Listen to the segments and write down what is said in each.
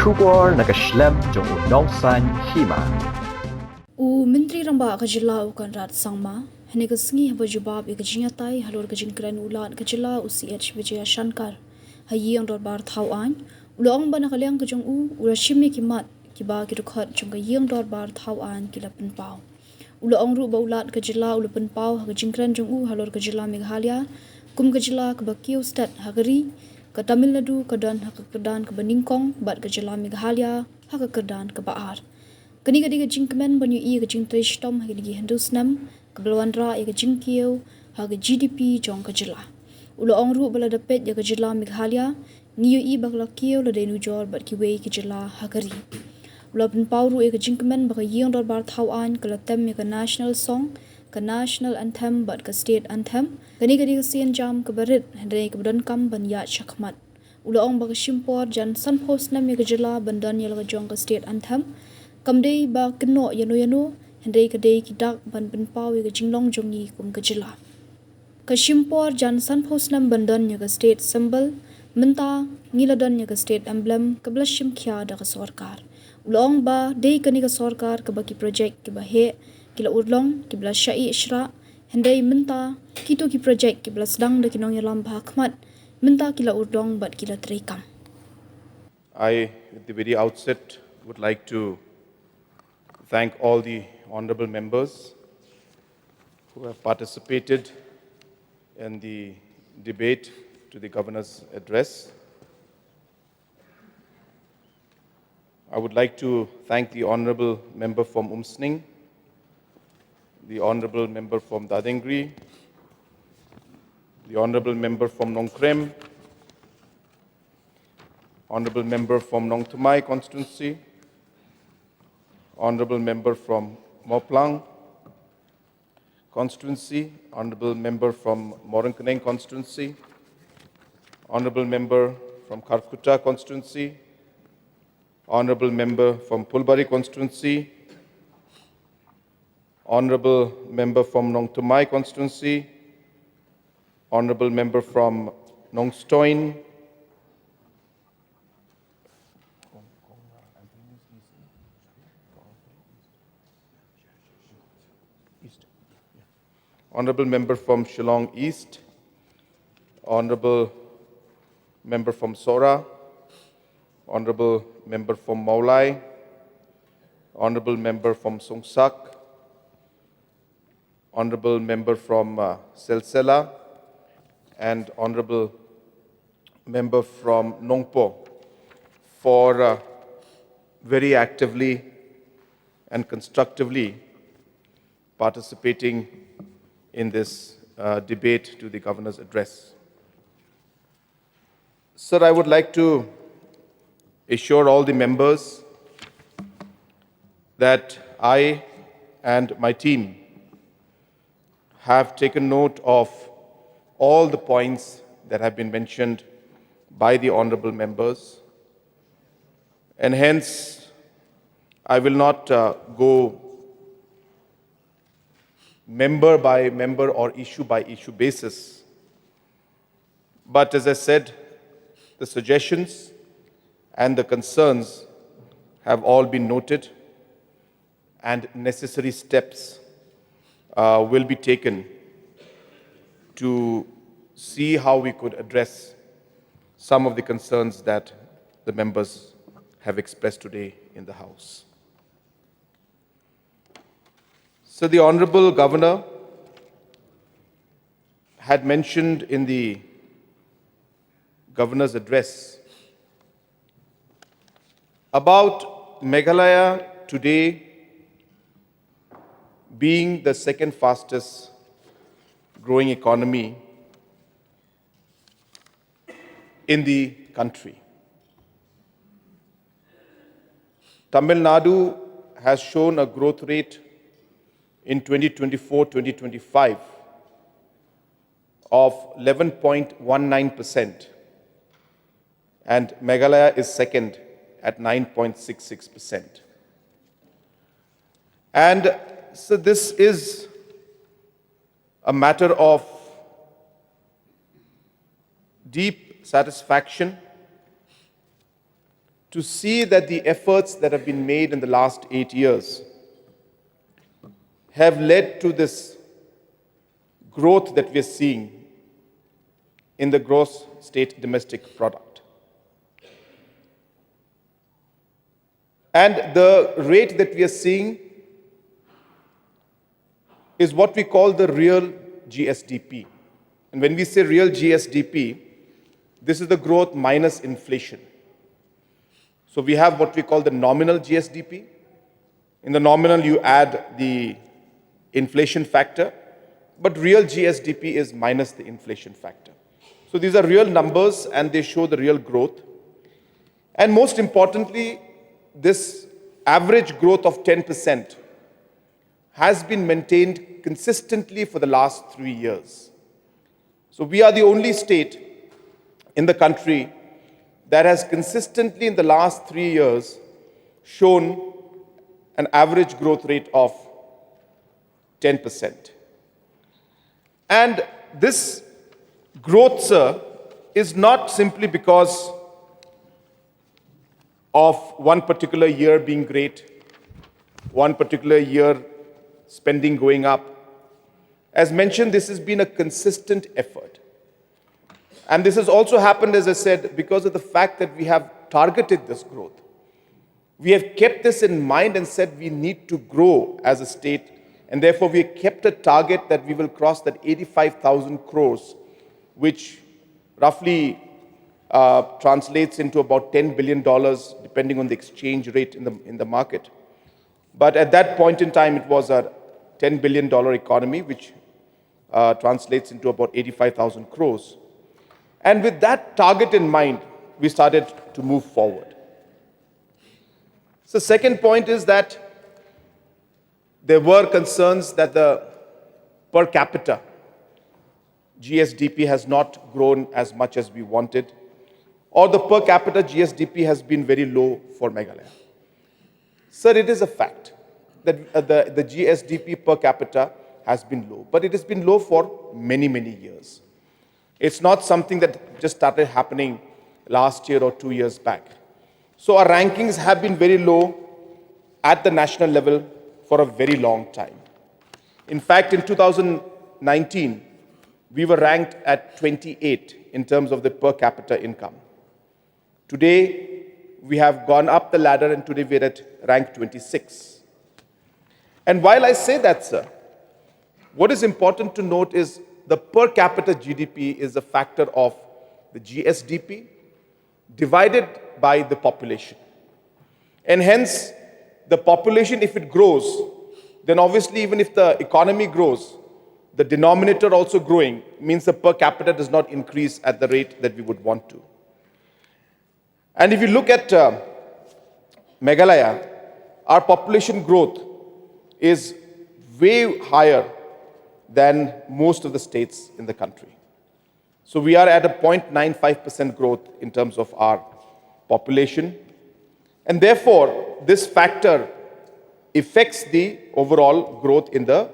Shubor nakaslem jong unongsan Hima. Menteri Ramba ka Jylla Conrad sangma hene ka sngi haba jubab e ka jingatai halor ka jinkran ulat ka Jylla UCH Vijaya Shankar hayi ang bar thau an ulong bana kalyang ka jong ura shimi ki mat ki ba ki rukhat jong ka yeng bar thau an ki lapin pau ulong ru ba ulat ka Jylla ulapin pau ha ka jinkran jong halor ka Jylla Meghalaya kum ka Jylla ka Jingkiew Sted hagari ka Tamil Nadu ka dan ha ka kedan ka Beningkong bat ka Jylla Meghalaya ha ka kedan ka Baar Kani ka diga Jingkiew banyu I ka Jingtay Stom ha ka Hindusnam ka Belwandra ka Jingkiew ha ka GDP jong ka Jylla. Uloong ru bala dapet ya ka Jylla Meghalaya niyo I bakla kiew la denu jor bat ki wei ka Jylla ha ka ri. Ulapin pau ru ka Jingkiew baka yeng dor bar thau an ka latem ya ka national song ka national anthem bat ka state anthem. Kani ka diga sian jam ka barit hendai ka badan kam ban ya shakmat. Uloong baka shimpor jan san post nam ya ka Jylla bandan ya ka jong ka state anthem. Kamdei ba keno yano hendai kadei kidak ban pau ya jinglong jongi kum ka Jylla. Ka shimpor jan san post nam bandan ya ka state symbol menta ngiladan ya ka state emblem ka blashim khya da ka sarkar. Ulong ba dei kani ka sarkar ka baki project ki ba he kila urlong ki bla shai ishra hendai menta kito ki project ki bla sedang da kinong yalam ba khmat menta kila urlong bat kila trikam. I, at the very outset, would like to thank all the honorable members who have participated in the debate to the governor's address. I would like to thank the honorable member from Umsning, the honorable member from Dadingri, the honorable member from Nongkrem, honorable member from Nongtumai constituency, honorable member from Moplang constituency, honorable member from Morankaneng constituency, honorable member from Karkuta constituency, honorable member from Pulbari constituency, honorable member from Nongtumai constituency, honorable member from Nongstoin, honorable member from Shillong East, honorable member from Sora, honorable member from Maulai, honorable member from Songsak, honorable member from Selsela, and honorable member from Nongpo for very actively and constructively participating in this debate to the governor's address. Sir, I would like to assure all the members that I and my team have taken note of all the points that have been mentioned by the honorable members, and hence I will not go member by member or issue by issue basis. But as I said, the suggestions and the concerns have all been noted, and necessary steps will be taken to see how we could address some of the concerns that the members have expressed today in the House. So the Honorable Governor had mentioned in the Governor's address about Meghalaya today being the second fastest growing economy in the country. Tamil Nadu has shown a growth rate in 2024-2025 of 11.19%, and Meghalaya is second at 9.66%. And so this is a matter of deep satisfaction to see that the efforts that have been made in the last 8 years have led to this growth that we are seeing in the gross state domestic product. And the rate that we are seeing is what we call the real GSDP. And when we say real GSDP, this is the growth minus inflation. So we have what we call the nominal GSDP. In the nominal, you add the inflation factor, but real GSDP is minus the inflation factor. So these are real numbers and they show the real growth. And most importantly, this average growth of 10% has been maintained consistently for the last 3 years. So we are the only state in the country that has consistently in the last 3 years shown an average growth rate of 10%. And this growth, sir, is not simply because of one particular year being great, one particular year spending going up. As mentioned, this has been a consistent effort. And this has also happened, as I said, because of the fact that we have targeted this growth. We have kept this in mind and said we need to grow as a state, and therefore we have kept a target that we will cross that 85,000 crores, which roughly translates into about $10 billion, depending on the exchange rate in the market. But at that point in time, it was a $10 billion economy, which translates into about 85,000 crores. And with that target in mind, we started to move forward. So second point is that there were concerns that the per capita GSDP has not grown as much as we wanted, or the per capita GSDP has been very low for Meghalaya. Sir, it is a fact that the GSDP per capita has been low, but it has been low for many, many years. It's not something that just started happening last year or 2 years back. So our rankings have been very low at the national level for a very long time. In fact, in 2019, we were ranked at 28 in terms of the per capita income. Today, we have gone up the ladder and today we're at rank 26. And while I say that, sir, what is important to note is the per capita GDP is a factor of the GSDP divided by the population. And hence, the population, if it grows, then obviously even if the economy grows, the denominator also growing means the per capita does not increase at the rate that we would want to. And if you look at Meghalaya, our population growth is way higher than most of the states in the country. So we are at a 0.95% growth in terms of our population. And therefore, this factor affects the overall growth in the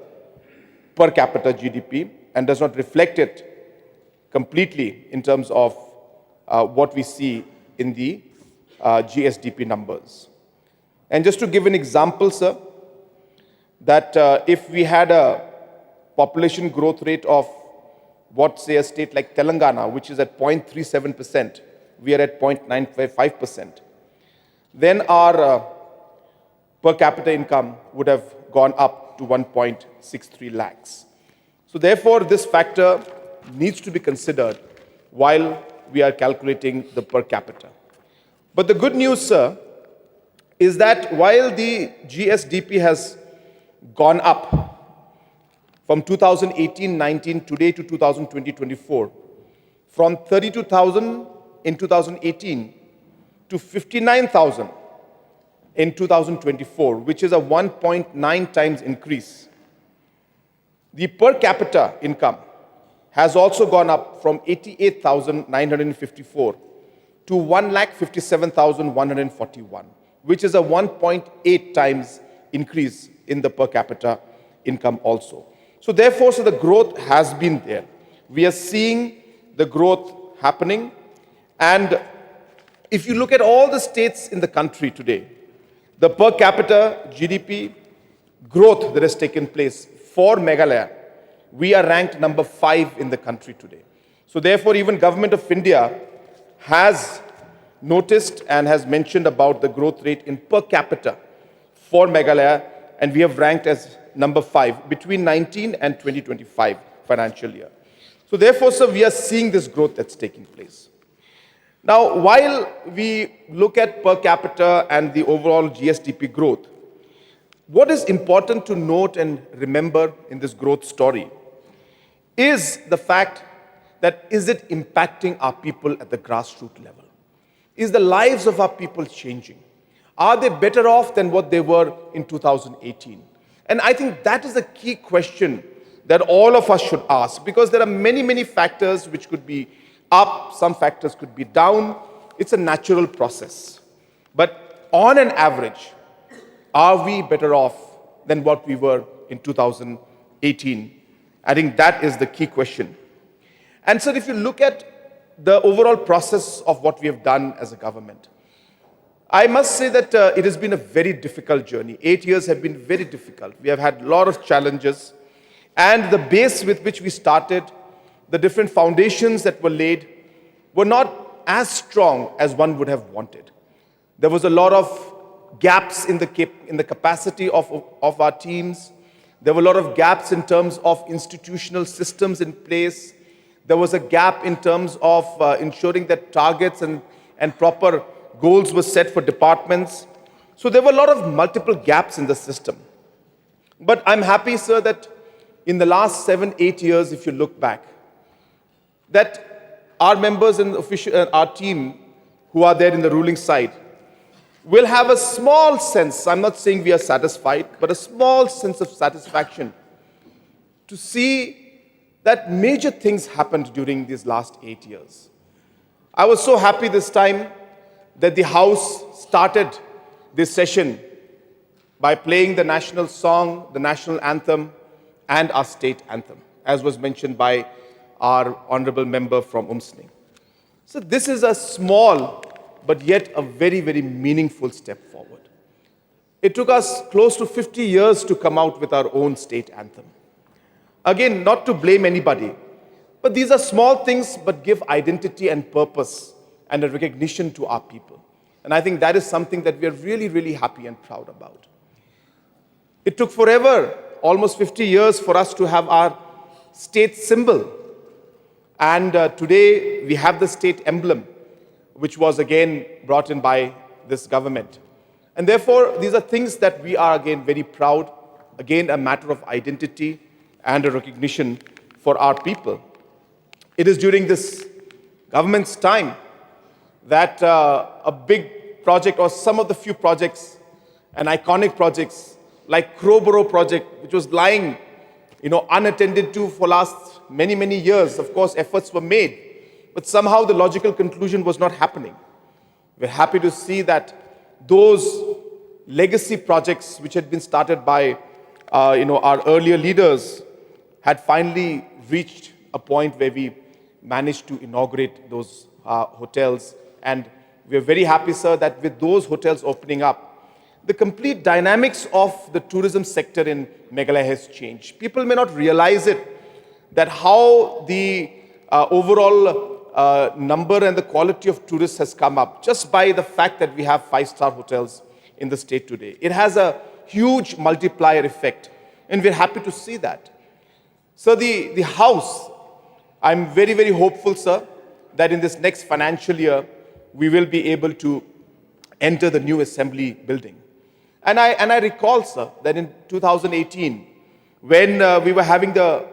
per capita GDP and does not reflect it completely in terms of what we see in the GSDP numbers. And just to give an example, sir, that if we had a population growth rate of what, say, a state like Telangana, which is at 0.37%, we are at 0.955%, then our per capita income would have gone up to 1.63 lakhs. So therefore, this factor needs to be considered while we are calculating the per capita. But the good news, sir, is that while the GSDP has gone up from 2018-19 today to 2020-24, from 32,000 in 2018 to 59,000 in 2024, which is a 1.9 times increase. The per capita income has also gone up from 88,954 to 1,57,141, which is a 1.8 times increase in the per capita income also. So therefore, so the growth has been there. We are seeing the growth happening, and If you look at all the states in the country today, the per capita GDP growth that has taken place for Meghalaya, we are ranked number 5 in the country today. So therefore, even Government of India has noticed and has mentioned about the growth rate in per capita for Meghalaya, and we have ranked as number 5 between 19 and 2025 financial year. So therefore, sir, we are seeing this growth that's taking place. Now, while we look at per capita and the overall GSDP growth, what is important to note and remember in this growth story is the fact that is it impacting our people at the grassroots level? Is the lives of our people changing? Are they better off than what they were in 2018? And I think that is a key question that all of us should ask, because there are many, many factors which could be up, some factors could be down. It's a natural process. But on an average, are we better off than what we were in 2018? I think that is the key question. And so if you look at the overall process of what we have done as a government, I must say that it has been a very difficult journey. 8 years have been very difficult. We have had a lot of challenges. And the base with which we started, the different foundations that were laid, were not as strong as one would have wanted. There was a lot of gaps in the capacity of our teams. There were a lot of gaps in terms of institutional systems in place. There was a gap in terms of ensuring that targets and proper goals were set for departments. So there were a lot of multiple gaps in the system. But I'm happy, sir, that in the last 7-8 years, if you look back, that our members and our team who are there in the ruling side will have a small sense, I'm not saying we are satisfied, but a small sense of satisfaction to see that major things happened during these last 8 years. I was so happy this time that the House started this session by playing the national song, the national anthem, and our state anthem, as was mentioned by our honorable member from Umsni. So this is a small, but yet a very, very meaningful step forward. It took us close to 50 years to come out with our own state anthem. Again, not to blame anybody, but these are small things, but give identity and purpose and a recognition to our people. And I think that is something that we are really, really happy and proud about. It took forever, almost 50 years, for us to have our state symbol. And today we have the state emblem, which was again brought in by this government. And therefore, these are things that we are again very proud, again a matter of identity and a recognition for our people. It is during this government's time that a big project, or some of the few projects and iconic projects like Crowborough project, which was lying unattended to for last many, many years. Of course, efforts were made, but somehow the logical conclusion was not happening. We're happy to see that those legacy projects which had been started by our earlier leaders had finally reached a point where we managed to inaugurate those hotels. And we're very happy, sir, that with those hotels opening up, the complete dynamics of the tourism sector in Meghalaya has changed. People may not realize it, that how the overall number and the quality of tourists has come up just by the fact that we have 5-star hotels in the state today. It has a huge multiplier effect, and we're happy to see that. So the House, I'm very, very hopeful, sir, that in this next financial year, we will be able to enter the new assembly building. And I recall, sir, that in 2018, when we were having the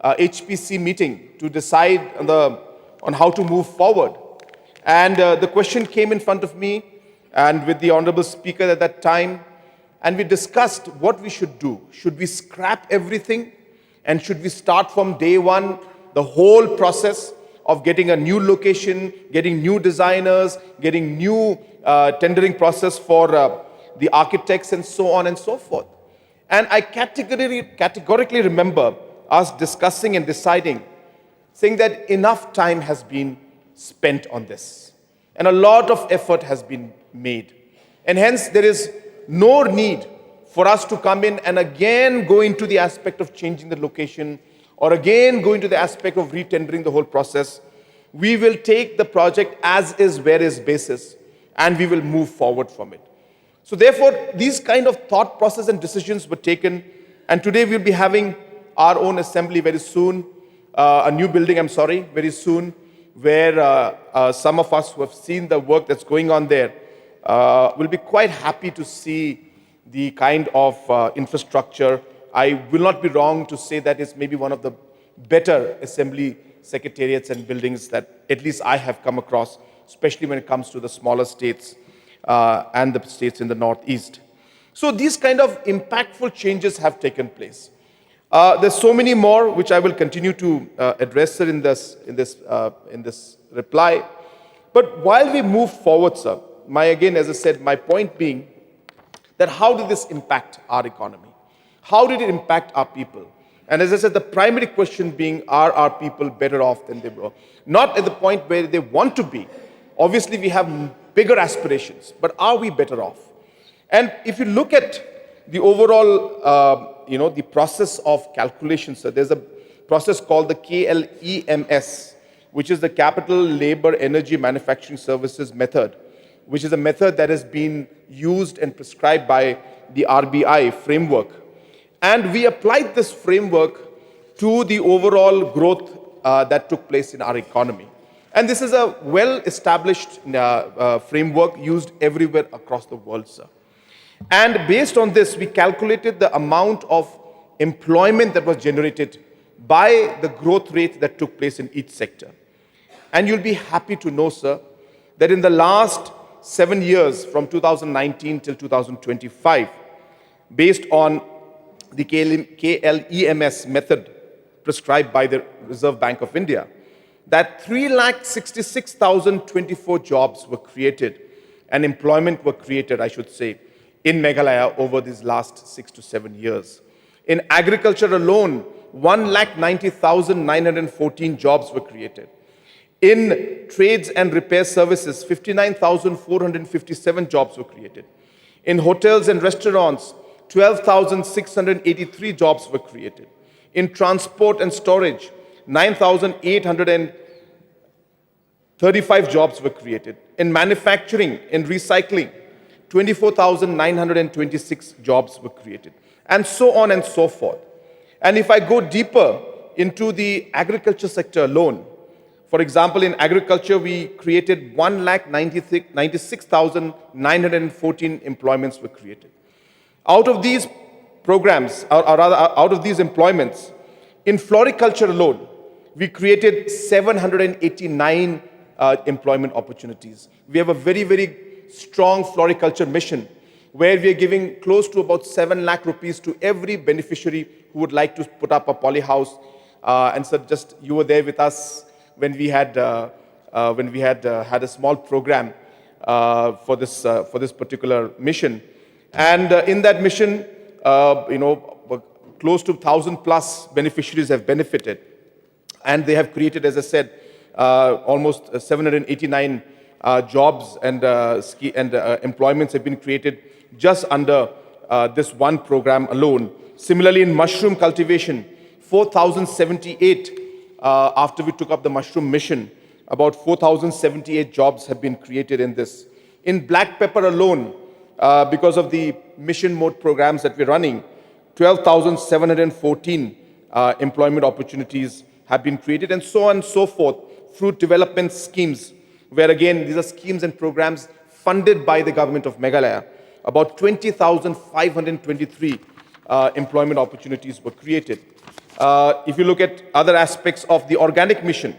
HPC meeting to decide on how to move forward, and the question came in front of me and with the Honorable Speaker at that time, and we discussed what we should do. Should we scrap everything? And should we start from day one, the whole process of getting a new location, getting new designers, getting new tendering process for the architects and so on and so forth? And I categorically remember us discussing and deciding, saying that enough time has been spent on this. and a lot of effort has been made. And hence, there is no need for us to come in and again go into the aspect of changing the location or again go into the aspect of retendering the whole process. We will take the project as is, where is basis, and we will move forward from it. So therefore, these kind of thought process and decisions were taken, and today we'll be having our own assembly very soon, a new building, very soon, where some of us who have seen the work that's going on there will be quite happy to see the kind of infrastructure. I will not be wrong to say that it's maybe one of the better assembly secretariats and buildings that at least I have come across, especially when it comes to the smaller states and the states in the northeast. So these kind of impactful changes have taken place. There's so many more which I will continue to address in this reply. But while we move forward, sir, as I said, my point being that how did this impact our economy? How did it impact our people? And as I said, the primary question being, are our people better off than they were? Not at the point where they want to be. Obviously, we have bigger aspirations, but are we better off? And if you look at the overall, the process of calculation, so there's a process called the KLEMS, which is the Capital, Labor, Energy, Manufacturing Services method, which is a method that has been used and prescribed by the RBI framework. And we applied this framework to the overall growth that took place in our economy. And this is a well-established framework used everywhere across the world, sir. And based on this, we calculated the amount of employment that was generated by the growth rate that took place in each sector. And you'll be happy to know, sir, that in the last 7 years, from 2019 till 2025, based on the KLEMS method prescribed by the Reserve Bank of India, that 366,024 jobs were created and employment were created, I should say, in Meghalaya over these last 6 to 7 years. In agriculture alone, 190,914 jobs were created. In trades and repair services, 59,457 jobs were created. In hotels and restaurants, 12,683 jobs were created. In transport and storage, 9,835 jobs were created. In manufacturing and recycling, 24,926 jobs were created. And so on and so forth. And if I go deeper into the agriculture sector alone, for example, in agriculture, we created 196,914 employments were created. Out of these programs, or rather out of these employments, in floriculture alone, we created 789 employment opportunities. We have a very, very strong floriculture mission where we are giving close to about 7 lakh rupees to every beneficiary who would like to put up a poly house. And so just you were there with us when we had had a small program for this particular mission. And in that mission, close to 1,000 plus beneficiaries have benefited. And they have created, as I said, almost 789 jobs and employments have been created just under this one program alone. Similarly, in mushroom cultivation, 4,078 after we took up the mushroom mission, about 4,078 jobs have been created in this. In black pepper alone, because of the mission mode programs that we're running, 12,714 employment opportunities have been created, and so on and so forth. Fruit development schemes, where again, these are schemes and programs funded by the government of Meghalaya. About 20,523 employment opportunities were created. If you look at other aspects of the organic mission,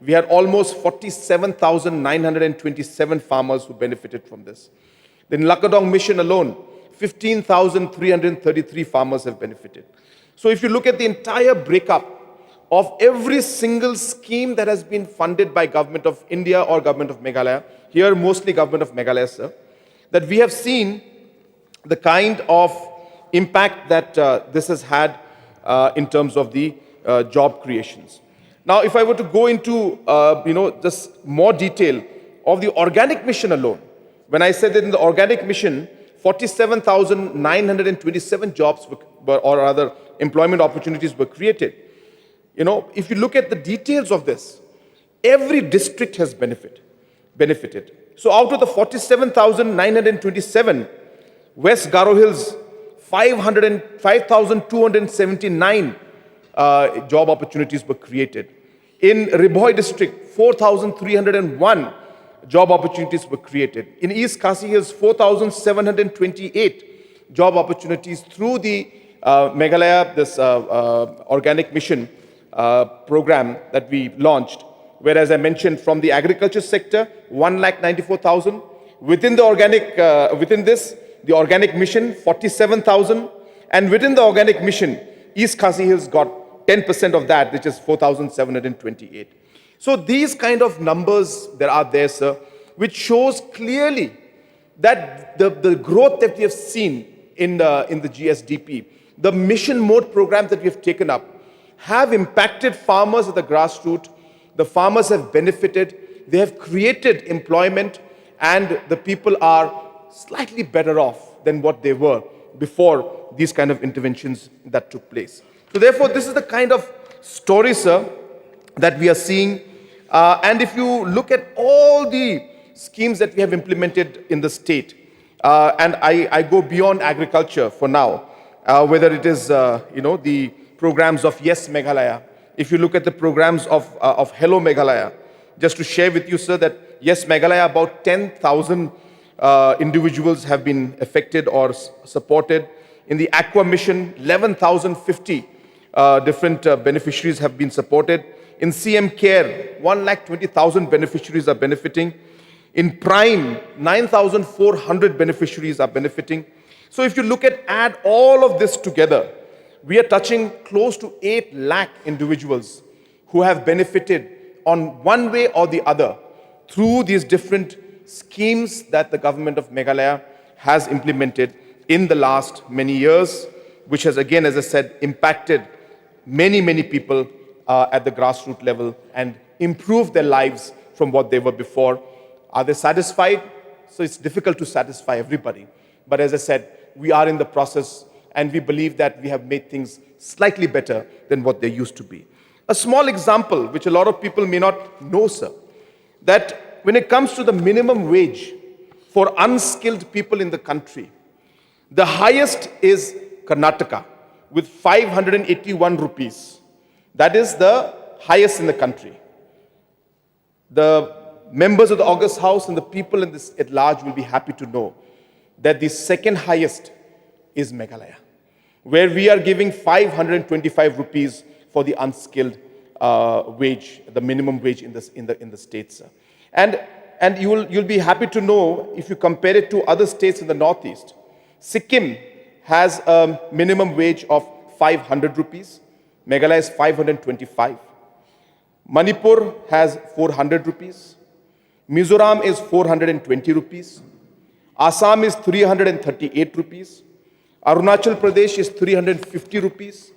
we had almost 47,927 farmers who benefited from this. In Lakadong mission alone, 15,333 farmers have benefited. So if you look at the entire breakup of every single scheme that has been funded by Government of India or Government of Meghalaya, here mostly Government of Meghalaya, sir, that we have seen the kind of impact that this has had in terms of the job creations. Now, if I were to go into just more detail of the organic mission alone, when I said that in the organic mission, 47,927 jobs or rather employment opportunities were created. If you look at the details of this, every district has benefited. So out of the 47,927, West Garo Hills, 5,279 job opportunities were created. In Ribhoi district, 4,301 job opportunities were created. In East Khasi Hills, 4,728 job opportunities through the Meghalaya, this organic mission program that we launched. Whereas I mentioned from the agriculture sector, 1,94,000. Within the organic, the organic mission, 47,000. And within the organic mission, East Khasi Hills got 10% of that, which is 4,728. So these kind of numbers that are there, sir, which shows clearly that the growth that we have seen in the GSDP, the mission mode programs that we have taken up, have impacted farmers at the grassroots. The farmers have benefited, they have created employment, and the people are slightly better off than what they were before these kind of interventions that took place. So therefore, this is the kind of story, sir, that we are seeing. And if you look at all the schemes that we have implemented in the state, and I go beyond agriculture for now, whether it is, the programs of Yes Meghalaya, if you look at the programs of Hello Meghalaya, just to share with you, sir, that Yes Meghalaya, about 10,000 individuals have been affected or supported. In the Aqua Mission, 11,050 different beneficiaries have been supported. In CM Care, 1,20,000 beneficiaries are benefiting. In Prime, 9,400 beneficiaries are benefiting. So if you add all of this together, we are touching close to 8 lakh individuals who have benefited on one way or the other through these different schemes that the government of Meghalaya has implemented in the last many years, which has again, as I said, impacted many, many people at the grassroots level and improved their lives from what they were before. Are they satisfied? So it's difficult to satisfy everybody. But as I said, we are in the process, and we believe that we have made things slightly better than what they used to be. A small example, which a lot of people may not know, sir, that when it comes to the minimum wage for unskilled people in the country, the highest is Karnataka with 581 rupees. That is the highest in the country. The members of the August House and the people in this at large will be happy to know that the second highest is Meghalaya, where we are giving 525 rupees for the unskilled wage, the minimum wage in the states. And you'll be happy to know, if you compare it to other states in the northeast, Sikkim has a minimum wage of 500 rupees. Meghalaya is 525. Manipur has 400 rupees. Mizoram is 420 rupees. Assam is 338 rupees. Arunachal Pradesh is 350 rupees.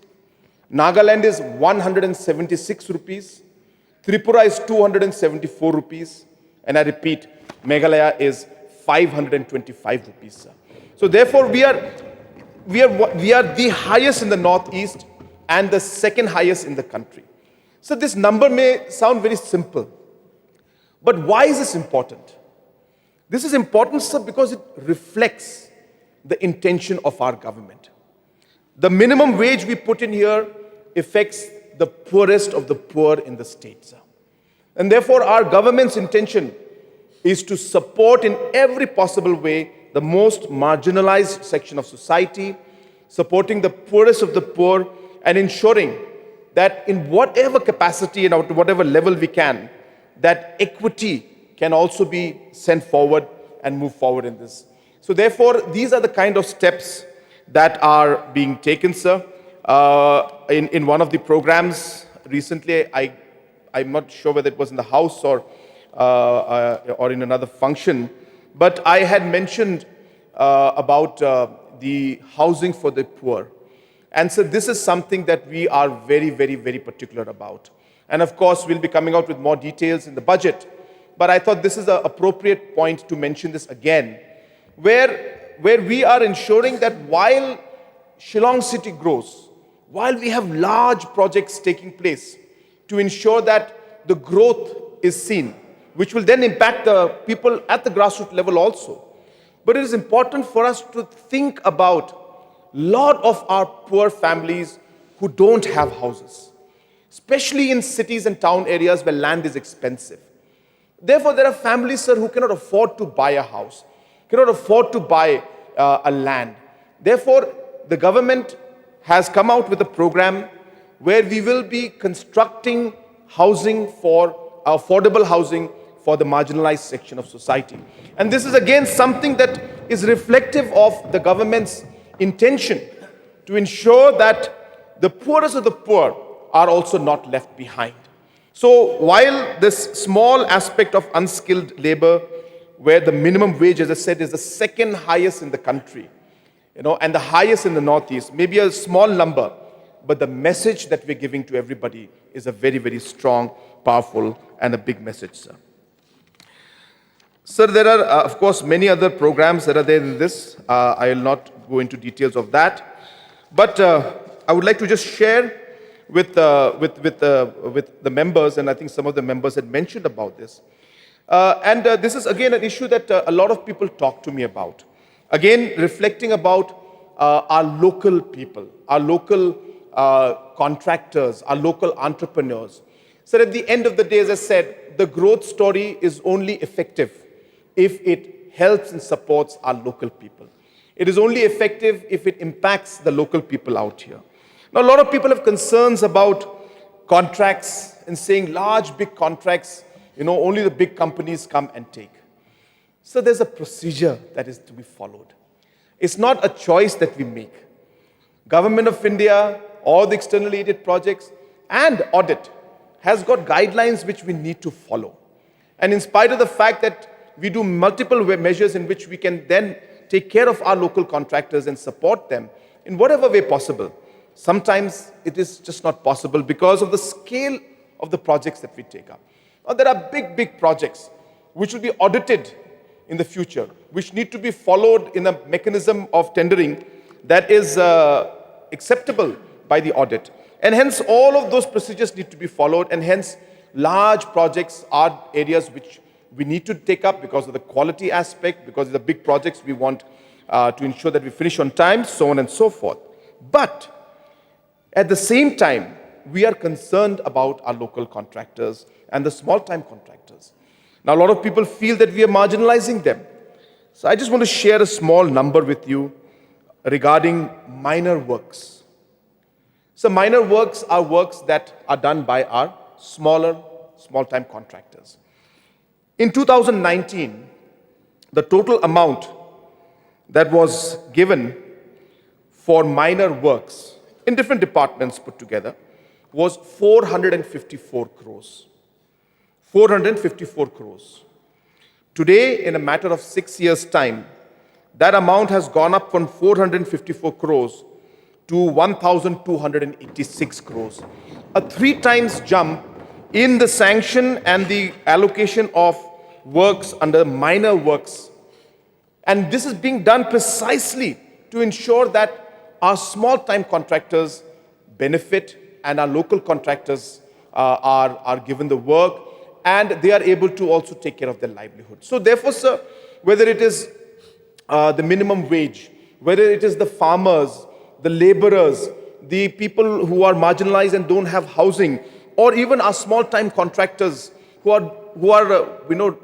Nagaland is 176 rupees. Tripura is 274 rupees. And I repeat, Meghalaya is 525 rupees, sir. So therefore, we are the highest in the northeast and the second highest in the country. So this number may sound very simple, but why is this important? This is important, sir, because it reflects the intention of our government. The minimum wage we put in here affects the poorest of the poor in the state, sir. And therefore, our government's intention is to support in every possible way the most marginalized section of society, supporting the poorest of the poor, and ensuring that in whatever capacity and at whatever level we can, that equity can also be sent forward and move forward in this. So therefore, these are the kind of steps that are being taken, sir. In one of the programs recently, I'm not sure whether it was in the House or in another function, but I had mentioned about the housing for the poor. And so this is something that we are very, very, very particular about. And of course, we'll be coming out with more details in the budget. but I thought this is an appropriate point to mention this again, where we are ensuring that while Shillong city grows, while we have large projects taking place to ensure that the growth is seen, which will then impact the people at the grassroots level also. But it is important for us to think about a lot of our poor families who don't have houses, especially in cities and town areas where land is expensive. Therefore, there are families, sir, who cannot afford to buy a house, cannot afford to buy a land. Therefore, the government has come out with a program where we will be constructing housing for affordable housing for the marginalized section of society. And this is again something that is reflective of the government's intention to ensure that the poorest of the poor are also not left behind. So while this small aspect of unskilled labor, where the minimum wage, as I said, is the second highest in the country, and the highest in the Northeast, maybe a small number, but the message that we're giving to everybody is a very, very strong, powerful, and a big message, sir. Sir, there are, of course, many other programs that are there in this. I will not go into details of that. But I would like to just share with the members, and I think some of the members had mentioned about this. This is, again, an issue that a lot of people talk to me about. Again, reflecting about our local people, our local contractors, our local entrepreneurs. So at the end of the day, as I said, the growth story is only effective if it helps and supports our local people. It is only effective if it impacts the local people out here. Now, a lot of people have concerns about contracts and saying large, big contracts, only the big companies come and take. So there's a procedure that is to be followed. It's not a choice that we make. Government of India, all the externally aided projects, and audit has got guidelines which we need to follow. And in spite of the fact that we do multiple measures in which we can then take care of our local contractors and support them in whatever way possible, sometimes it is just not possible because of the scale of the projects that we take up. Now, there are big, big projects which will be audited in the future, which need to be followed in a mechanism of tendering that is acceptable by the audit. And hence, all of those procedures need to be followed, and hence, large projects are areas which we need to take up because of the quality aspect, because of the big projects we want to ensure that we finish on time, so on and so forth. But at the same time, we are concerned about our local contractors and the small-time contractors. Now, a lot of people feel that we are marginalizing them. So I just want to share a small number with you regarding minor works. So minor works are works that are done by our small-time contractors. In 2019, the total amount that was given for minor works in different departments put together was 454 crores. 454 crores. Today, in a matter of 6 years' time, that amount has gone up from 454 crores to 1,286 crores. A 3 times jump in the sanction and the allocation of works under minor works. And this is being done precisely to ensure that our small-time contractors benefit and our local contractors are given the work, and they are able to also take care of their livelihood. So therefore, sir, whether it is the minimum wage, whether it is the farmers, the laborers, the people who are marginalized and don't have housing, or even our small-time contractors who are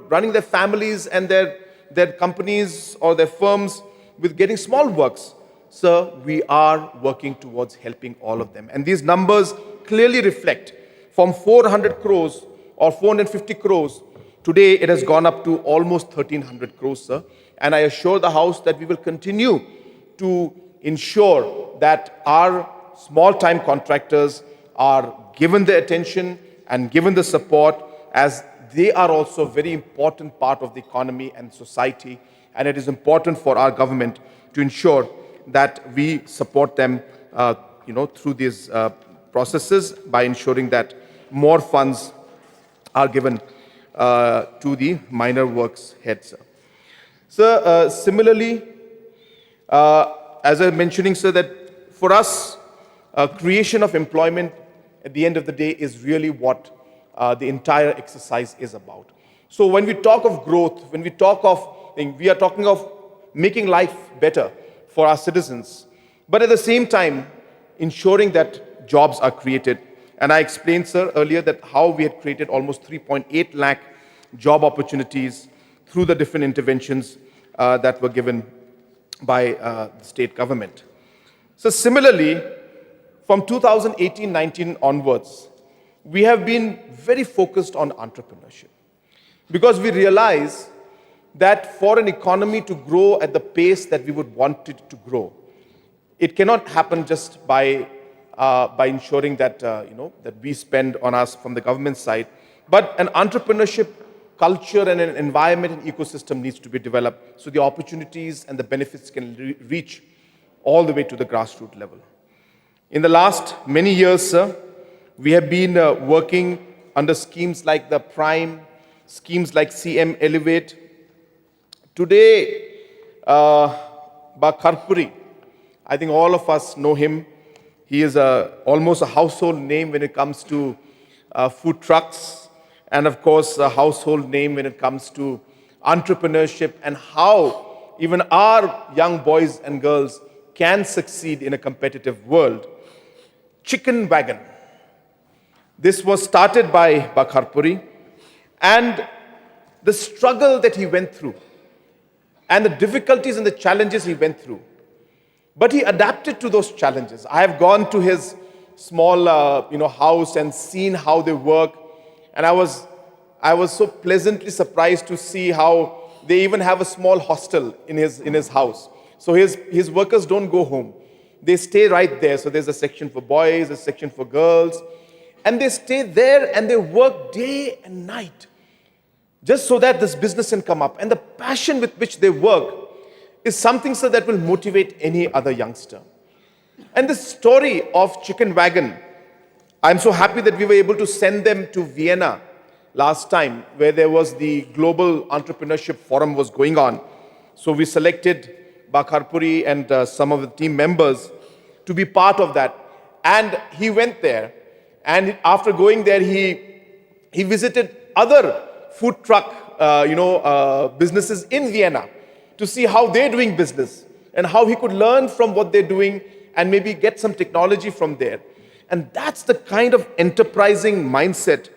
running their families and their companies or their firms with getting small works, sir, we are working towards helping all of them. And these numbers clearly reflect from 400 crores or 450 crores, today it has gone up to almost 1,300 crores, sir. And I assure the House that we will continue to ensure that our small-time contractors are given the attention and given the support, as they are also a very important part of the economy and society. And it is important for our government to ensure that we support them through these processes by ensuring that more funds are given to the minor works head, sir. Sir, similarly, as I was mentioning, sir, that for us, creation of employment at the end of the day is really what the entire exercise is about. So when we talk of growth, when we talk of we are talking of making life better for our citizens, but at the same time, ensuring that jobs are created. And I explained, sir, earlier that how we had created almost 3.8 lakh job opportunities through the different interventions that were given by the state government. So similarly, from 2018-19 onwards, we have been very focused on entrepreneurship because we realize that for an economy to grow at the pace that we would want it to grow, it cannot happen just by ensuring that that we spend on us from the government side, but an entrepreneurship culture and an environment and ecosystem needs to be developed so the opportunities and the benefits can reach all the way to the grassroots level. In the last many years, sir, we have been working under schemes like the Prime, schemes like CM Elevate. Today, Kharpuri, I think all of us know him. He is almost a household name when it comes to food trucks, and of course a household name when it comes to entrepreneurship and how even our young boys and girls can succeed in a competitive world. Chicken Wagon. This was started by Kharpuri, and the struggle that he went through and the difficulties and the challenges he went through. But he adapted to those challenges. I have gone to his small house and seen how they work. And I was so pleasantly surprised to see how they even have a small hostel in his house. So his workers don't go home. They stay right there. So there's a section for boys, a section for girls. And they stay there and they work day and night just so that this business can come up. And the passion with which they work is something, sir, that will motivate any other youngster. And this story of Chicken Wagon, I'm so happy that we were able to send them to Vienna last time, where there was the Global Entrepreneurship Forum was going on. So we selected Kharpuri and some of the team members to be part of that. And he went there. And after going there, he visited other food truck businesses in Vienna to see how they're doing business and how he could learn from what they're doing and maybe get some technology from there. And that's the kind of enterprising mindset,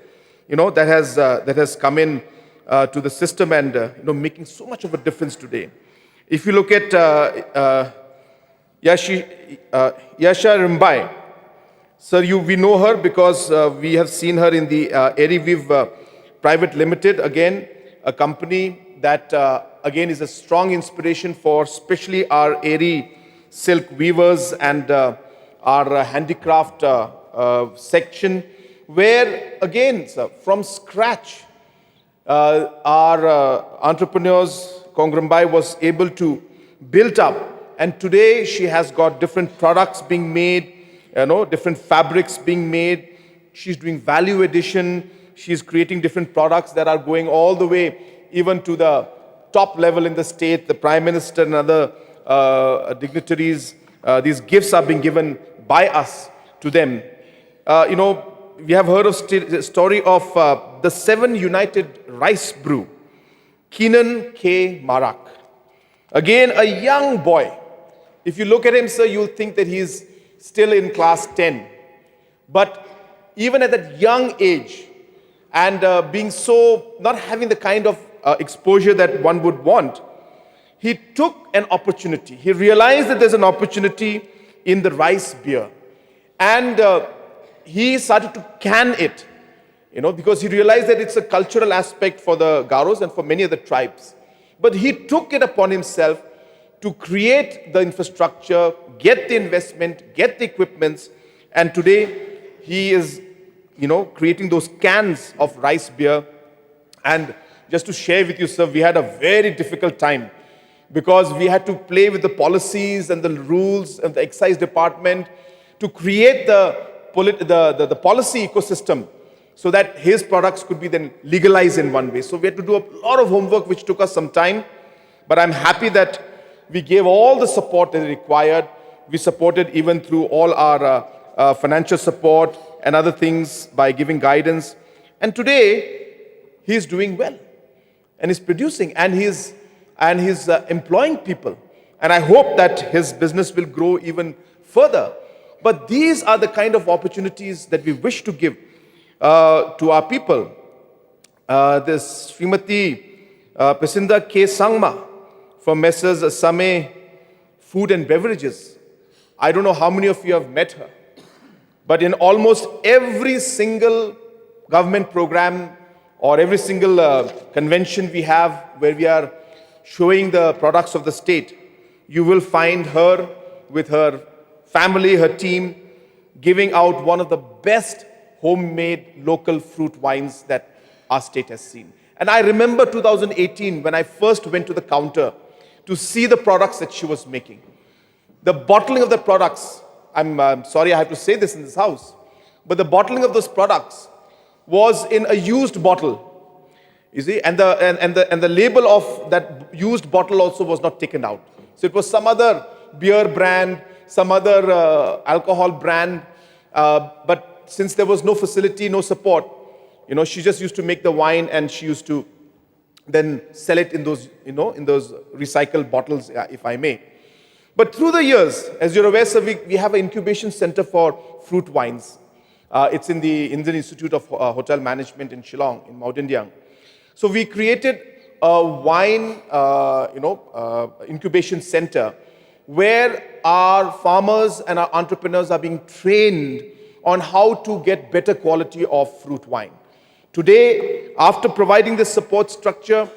that has come in to the system and making so much of a difference today. If you look at Yasha Rimbai, sir, we know her because we have seen her in the Eriviv Private Limited, again, a company that again is a strong inspiration for especially our Eri silk weavers and our handicraft section, where again, sir, from scratch, our entrepreneurs, Kongrambai, was able to build up. And today she has got different products being made, different fabrics being made. She's doing value addition. She's creating different products that are going all the way even to the top level in the state. The Prime Minister and other dignitaries, these gifts are being given by us to them. We have heard of the story of the 7 United Rice Brew, Keenan K. Marak. Again, a young boy. If you look at him, sir, you'll think that he's still in class 10. But even at that young age, and being so, not having the kind of exposure that one would want, he took an opportunity. He realized that there's an opportunity in the rice beer. And he started to can it, because he realized that it's a cultural aspect for the Garos and for many other tribes. But he took it upon himself to create the infrastructure, get the investment, get the equipments, and today he is creating those cans of rice beer. And just to share with you, sir, we had a very difficult time because we had to play with the policies and the rules of the excise department to create the policy ecosystem so that his products could be then legalized in one way. So we had to do a lot of homework, which took us some time. But I'm happy that we gave all the support that is required. We supported even through all our financial support and other things by giving guidance. And today, he is doing well. And he's producing, and he's employing people. And I hope that his business will grow even further. But these are the kind of opportunities that we wish to give to our people. This Srimati Prasinda K. Sangma from Messrs. Same Food and Beverages. I don't know how many of you have met her, but in almost every single government program or every single convention we have where we are showing the products of the state, you will find her with her family, her team, giving out one of the best homemade local fruit wines that our state has seen. And I remember 2018 when I first went to the counter to see the products that she was making. The bottling of the products, I'm sorry I have to say this in this house, but the bottling of those products was in a used bottle. You see, and the label of that used bottle also was not taken out. So it was some other beer brand, some other alcohol brand, but since there was no facility, no support, she just used to make the wine and she used to then sell it in those, in those recycled bottles, if I may. But through the years, as you're aware, sir, we have an incubation center for fruit wines. It's in the Indian Institute of Hotel Management in Shillong, in Mount Indiang. So we created a wine, incubation center where our farmers and our entrepreneurs are being trained on how to get better quality of fruit wine. Today, after providing this support structure,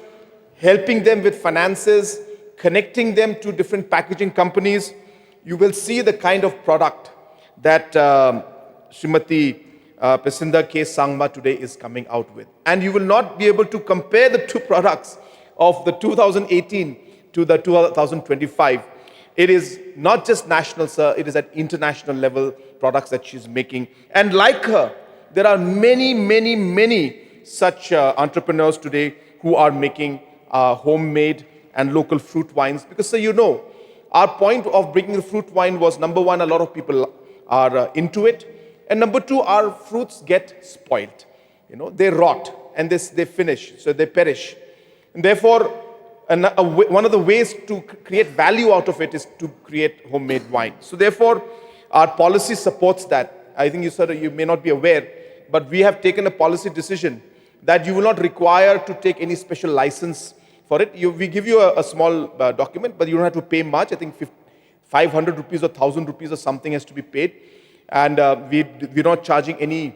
helping them with finances, connecting them to different packaging companies, you will see the kind of product that Srimati Prasinda K. Sangma today is coming out with. And you will not be able to compare the two products of the 2018 to the 2025. It is not just national, sir, it is at international level products that she's making. And like her, there are many, many, many such entrepreneurs today who are making homemade and local fruit wines. Because, sir, our point of bringing the fruit wine was, number one, a lot of people are into it. And number two, our fruits get spoiled. They rot and they finish, so they perish. And therefore, one of the ways to create value out of it is to create homemade wine. So therefore, our policy supports that. I think you may not be aware, but we have taken a policy decision that you will not require to take any special license for it. We give you a small document, but you don't have to pay much. I think 500 rupees or 1,000 rupees or something has to be paid. And we're not charging any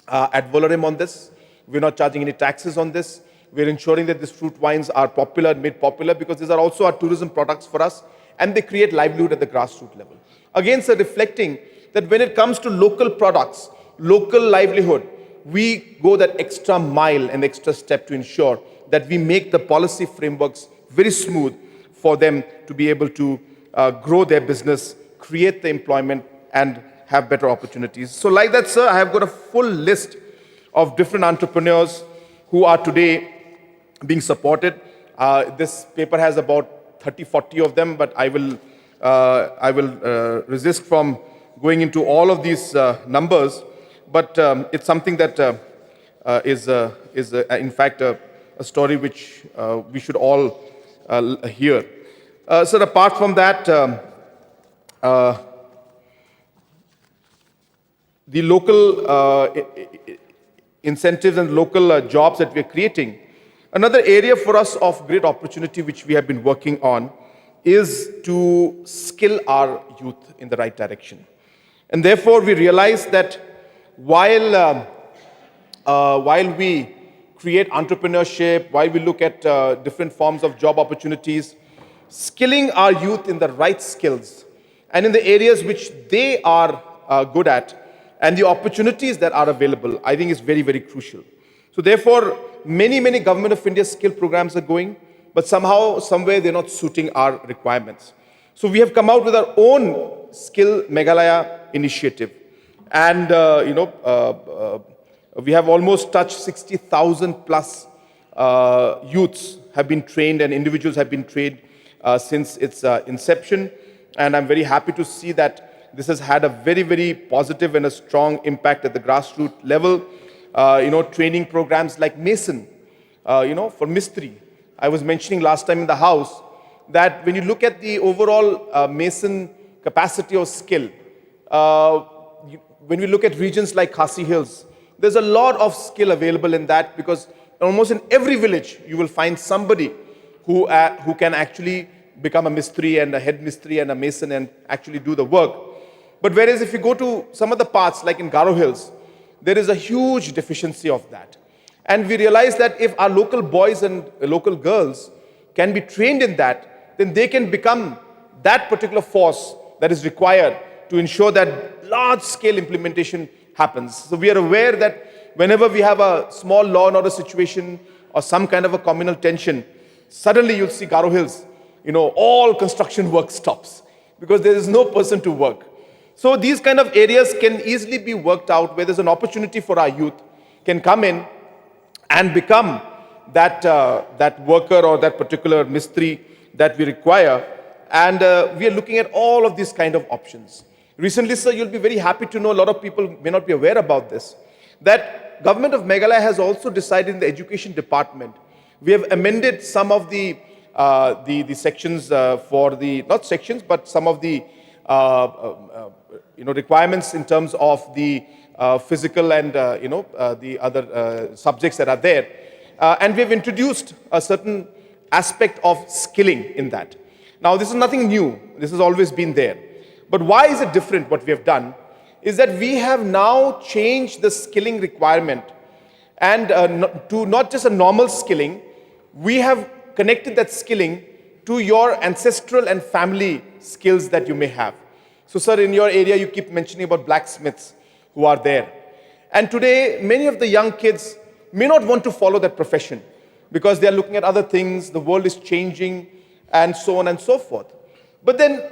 ad valorem on this. We're not charging any taxes on this. We're ensuring that these fruit wines are popular, made popular, because these are also our tourism products for us, and they create livelihood at the grassroots level. Again, sir, reflecting that when it comes to local products, local livelihood, we go that extra mile and extra step to ensure that we make the policy frameworks very smooth for them to be able to grow their business, create the employment, and have better opportunities. So like that, sir, I have got a full list of different entrepreneurs who are today being supported. This paper has about 30, 40 of them, but I will resist from going into all of these numbers. But it's something that is in fact, a story which we should all hear. Sir, apart from that, the local incentives and local jobs that we're creating. Another area for us of great opportunity which we have been working on is to skill our youth in the right direction. And therefore we realize that while we create entrepreneurship, while we look at different forms of job opportunities, skilling our youth in the right skills and in the areas which they are good at, and the opportunities that are available, I think is very, very crucial. So therefore, many, many Government of India skill programs are going, but somehow, somewhere, they're not suiting our requirements. So we have come out with our own Skill Meghalaya initiative. And, We have almost touched 60,000 plus youths have been trained and individuals have been trained since its inception. And I'm very happy to see that this has had a very, very positive and a strong impact at the grassroots level. Training programs like Mason, for Mistri. I was mentioning last time in the house that when you look at the overall Mason capacity or skill, when we look at regions like Khasi Hills, there's a lot of skill available in that, because almost in every village you will find somebody who can actually become a Mistri and a head Mistri and a Mason and actually do the work. But whereas if you go to some of the parts like in Garo Hills, there is a huge deficiency of that. And we realize that if our local boys and local girls can be trained in that, then they can become that particular force that is required to ensure that large-scale implementation happens. So we are aware that whenever we have a small law and order situation or some kind of a communal tension, suddenly you'll see Garo Hills, all construction work stops because there is no person to work. So these kind of areas can easily be worked out where there's an opportunity for our youth can come in and become that worker or that particular Mistri that we require. And we are looking at all of these kind of options. Recently, sir, you'll be very happy to know, a lot of people may not be aware about this, that government of Meghalaya has also decided in the education department, we have amended some of the sections for the, not sections, but some of the requirements in terms of the physical and the other subjects that are there. And we have introduced a certain aspect of skilling in that. Now, this is nothing new. This has always been there. But why is it different? What we have done is that we have now changed the skilling requirement and to not just a normal skilling, we have connected that skilling to your ancestral and family skills that you may have. So, sir, in your area, you keep mentioning about blacksmiths who are there. And today, many of the young kids may not want to follow that profession because they are looking at other things, the world is changing, and so on and so forth. But then,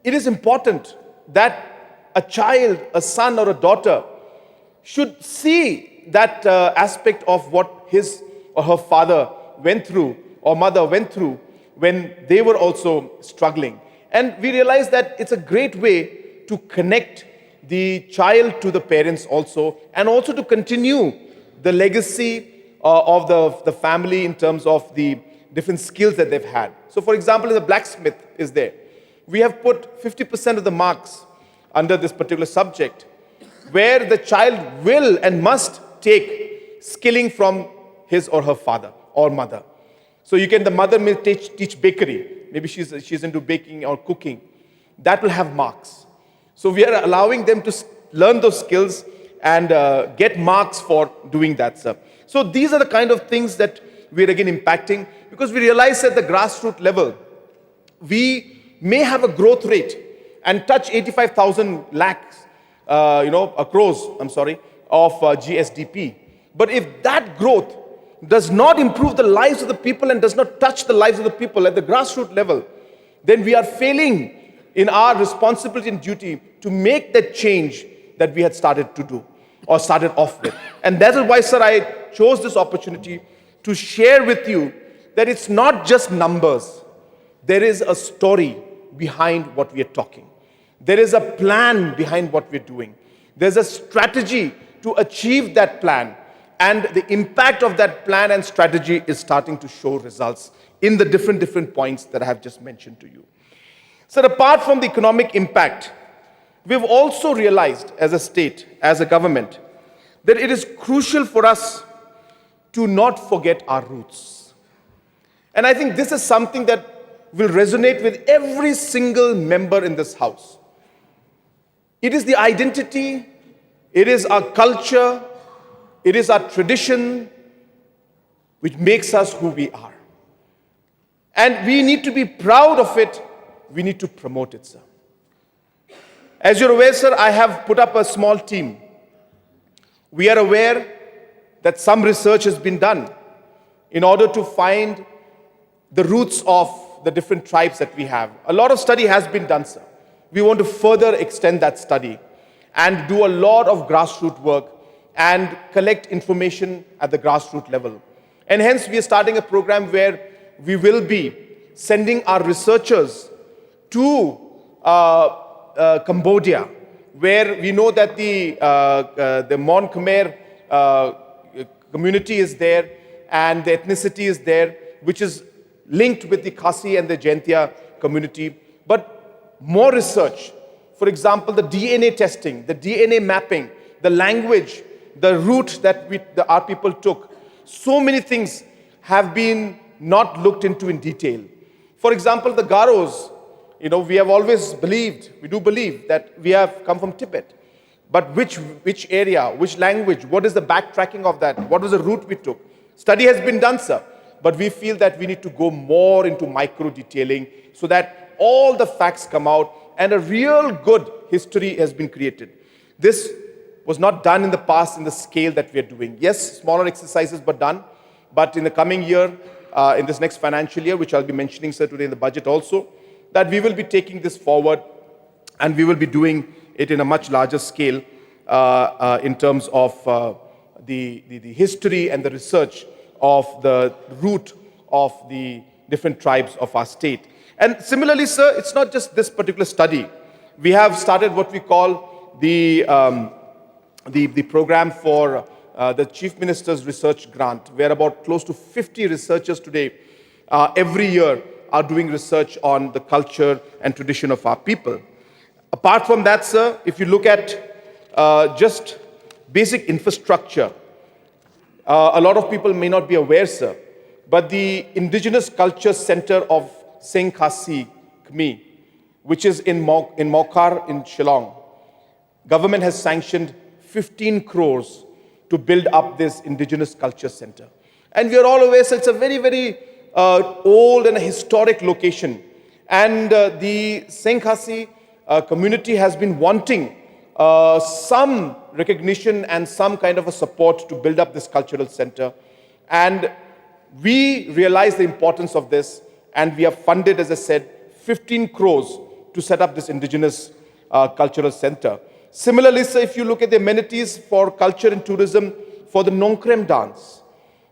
it is important that a child, a son or a daughter should see that aspect of what his or her father went through or mother went through when they were also struggling. And we realize that it's a great way to connect the child to the parents also, and also to continue the legacy of the family in terms of the different skills that they've had. So for example, the blacksmith is there. We have put 50% of the marks under this particular subject, where the child will and must take skilling from his or her father or mother. So the mother may teach bakery. Maybe she's into baking or cooking. That will have marks. So we are allowing them to learn those skills and get marks for doing that, sir. So these are the kind of things that we're again impacting, because we realize at the grassroots level, we may have a growth rate and touch 85,000 lakhs, crores, of GSDP. But if that growth does not improve the lives of the people and does not touch the lives of the people at the grassroots level, then we are failing in our responsibility and duty to make that change that we had started to do or started off with. And that is why, sir, I chose this opportunity to share with you that it's not just numbers. There is a story behind what we are talking. There is a plan behind what we're doing. There's a strategy to achieve that plan. And the impact of that plan and strategy is starting to show results in the different points that I have just mentioned to you. So apart from the economic impact, we've also realized as a state, as a government, that it is crucial for us to not forget our roots. And I think this is something that will resonate with every single member in this house. It is the identity, it is our culture, it is our tradition which makes us who we are. And we need to be proud of it. We need to promote it, sir. As you're aware, sir, I have put up a small team. We are aware that some research has been done in order to find the roots of the different tribes that we have. A lot of study has been done, sir. We want to further extend that study and do a lot of grassroots work and collect information at the grassroots level. And hence we are starting a program where we will be sending our researchers to Cambodia, where we know that the Mon Khmer community is there and the ethnicity is there, which is linked with the Khasi and the Jylla community. But more research, for example, the DNA testing, the DNA mapping, the language, the route that our people took, so many things have been not looked into in detail. For example, the Garos, we have always believed, we do believe that we have come from Tibet. But which area, which language, what is the backtracking of that? What was the route we took? Study has been done, sir. But we feel that we need to go more into micro detailing so that all the facts come out and a real good history has been created. This was not done in the past in the scale that we are doing. Yes, smaller exercises were done, but in the coming year, in this next financial year, which I'll be mentioning, sir, today in the budget also, that we will be taking this forward and we will be doing it in a much larger scale in terms of the history and the research of the root of the different tribes of our state. And similarly, sir, it's not just this particular study. We have started what we call the program for the Chief Minister's Research Grant, where about close to 50 researchers today every year are doing research on the culture and tradition of our people. Apart from that, sir, if you look at just basic infrastructure, a lot of people may not be aware, sir, but the Indigenous Culture Center of Seng Khasi Khmer, which is in Mokar in Shillong, government has sanctioned 15 crores to build up this Indigenous Culture Center. And we are all aware, so it's a very, very old and a historic location. And the Seng Khasi community has been wanting some recognition and some kind of a support to build up this cultural center. And we realize the importance of this, and we have funded, as I said, 15 crores to set up this Indigenous cultural center. Similarly, sir, if you look at the amenities for culture and tourism for the Nongkrem dance,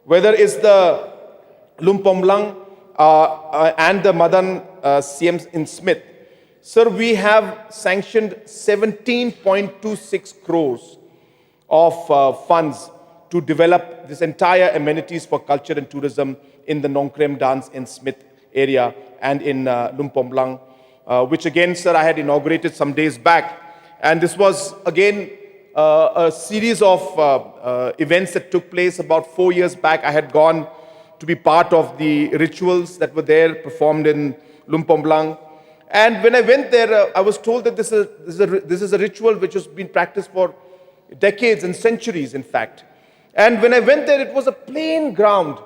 whether it's the Lumpomlang and the Madan CM in Smith, sir, we have sanctioned 17.26 crores of funds to develop this entire amenities for culture and tourism in the Nongkrem dance in Smith area and in Lumpomlang, which again, sir, I had inaugurated some days back. And this was, again, a series of events that took place about 4 years back. I had gone to be part of the rituals that were there performed in Lumpomlang. And when I went there, I was told that this is a ritual which has been practiced for decades and centuries, in fact. And when I went there, it was a plain ground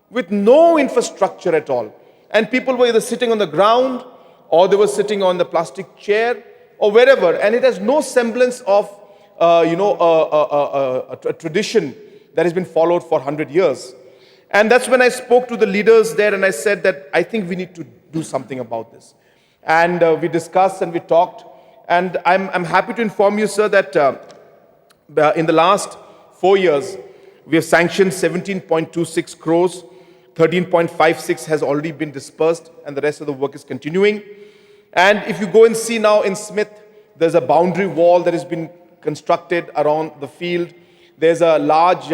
with no infrastructure at all. And people were either sitting on the ground or they were sitting on the plastic chair or wherever, and it has no semblance of, a tradition that has been followed for 100 years. And that's when I spoke to the leaders there, and I said that I think we need to do something about this. And we discussed and we talked, and I'm happy to inform you, sir, that in the last 4 years, we have sanctioned 17.26 crores, 13.56 has already been dispersed, and the rest of the work is continuing. And if you go and see now in Smith, there's a boundary wall that has been constructed around the field. There's a large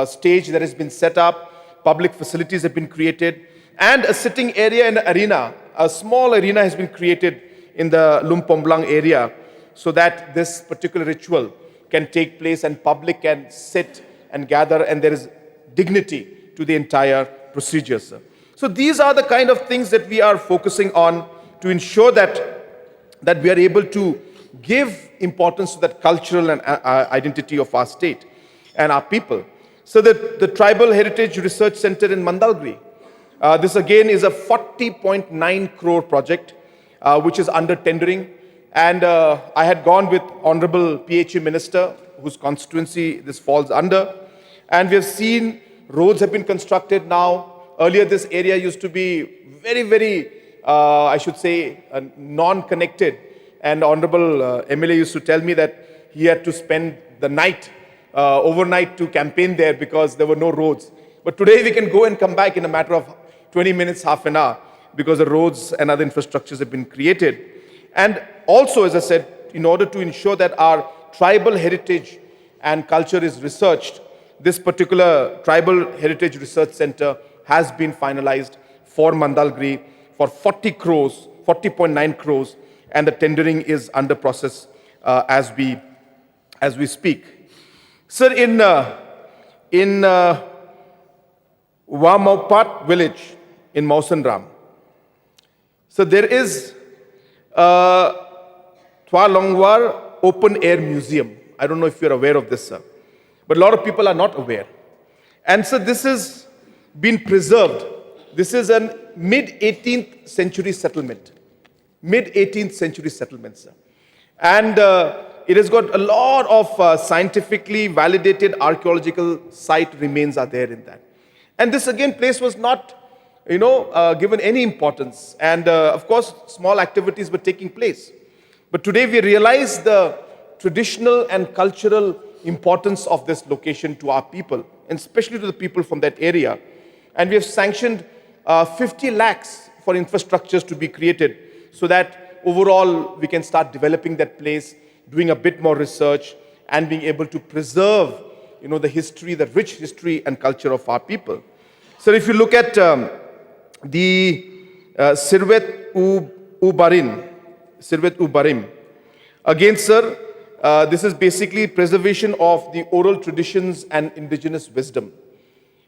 stage that has been set up. Public facilities have been created. And a sitting area and arena, a small arena has been created in the Lumpomlang area so that this particular ritual can take place and public can sit and gather, and there is dignity to the entire procedure, sir. So these are the kind of things that we are focusing on to ensure that we are able to give importance to that cultural and identity of our state and our people. So the Tribal Heritage Research Center in Mandalgiri, this again is a 40.9 crore project which is under tendering. And I had gone with Honorable PHE Minister, whose constituency this falls under. And we have seen roads have been constructed now. Earlier this area used to be very, very I should say, non-connected. And Honorable MLA used to tell me that he had to spend the night overnight to campaign there because there were no roads. But today we can go and come back in a matter of 20 minutes, half an hour, because the roads and other infrastructures have been created. And also, as I said, in order to ensure that our tribal heritage and culture is researched, this particular Tribal Heritage Research Center has been finalized for Mandalgiri for 40 crores, 40.9 crores, and the tendering is under process as we speak. Sir, in Wamaupat village in Mausanram, so there is a Twalongwar open air museum. I don't know if you're aware of this, sir, but a lot of people are not aware. And so this has been preserved. This is a mid-18th century settlement. Mid-18th century settlement, sir. And it has got a lot of scientifically validated archaeological site remains are there in that. And this again place was not, given any importance. And of course, small activities were taking place. But today we realize the traditional and cultural importance of this location to our people, and especially to the people from that area. And we have sanctioned 50 lakhs for infrastructures to be created so that overall we can start developing that place, doing a bit more research, and being able to preserve the history, the rich history and culture of our people. So if you look at the Sirvet Ubarim, again, sir, this is basically preservation of the oral traditions and indigenous wisdom,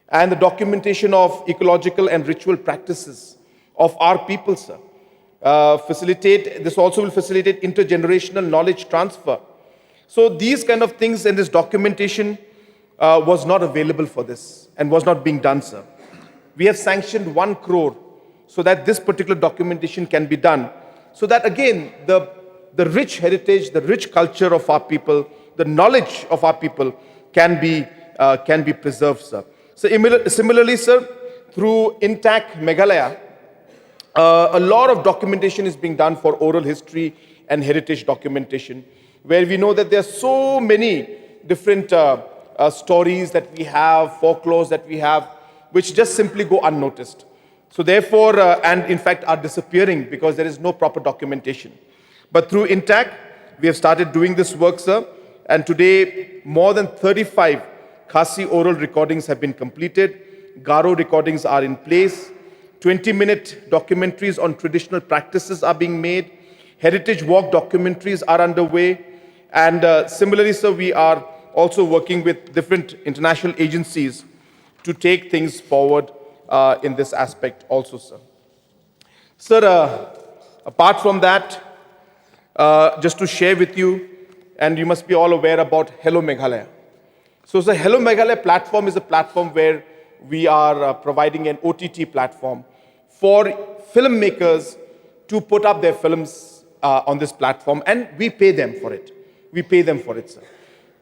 and the documentation of ecological and ritual practices of our people, sir. This also will facilitate intergenerational knowledge transfer. So these kind of things and this documentation was not available for this and was not being done, sir. We have sanctioned 1 crore so that this particular documentation can be done, so that again the rich heritage, the rich culture of our people, the knowledge of our people can be preserved, sir. So similarly, sir, through Intact Meghalaya, a lot of documentation is being done for oral history and heritage documentation, where we know that there are so many different stories that we have, folklores that we have, which just simply go unnoticed. So therefore, and in fact are disappearing because there is no proper documentation. But through Intact, we have started doing this work, sir. And today, more than 35 Khasi oral recordings have been completed. Garo recordings are in place. 20-minute documentaries on traditional practices are being made. Heritage walk documentaries are underway. And similarly, sir, we are also working with different international agencies to take things forward in this aspect also, sir. Sir, apart from that, just to share with you, and you must be all aware about Hello Meghalaya. So the Hello Meghalaya platform is a platform where we are providing an OTT platform for filmmakers to put up their films on this platform, and we pay them for it. We pay them for it, sir.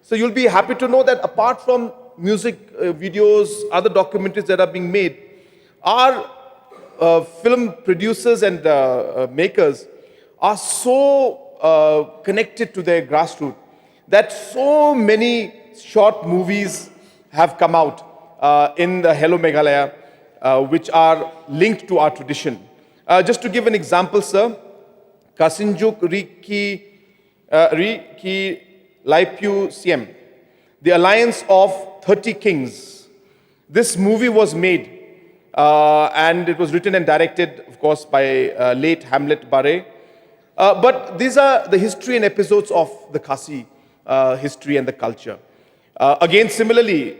So you'll be happy to know that apart from music videos, other documentaries that are being made, our film producers and makers are so connected to their grassroots that so many short movies have come out in the Hello Meghalaya, which are linked to our tradition. Just to give an example, sir, Kasinjuk Riki Laipu Siem, The Alliance of 30 Kings. This movie was made and it was written and directed, of course, by late Hamlet Barre. But these are the history and episodes of the Khasi history and the culture. Again, similarly,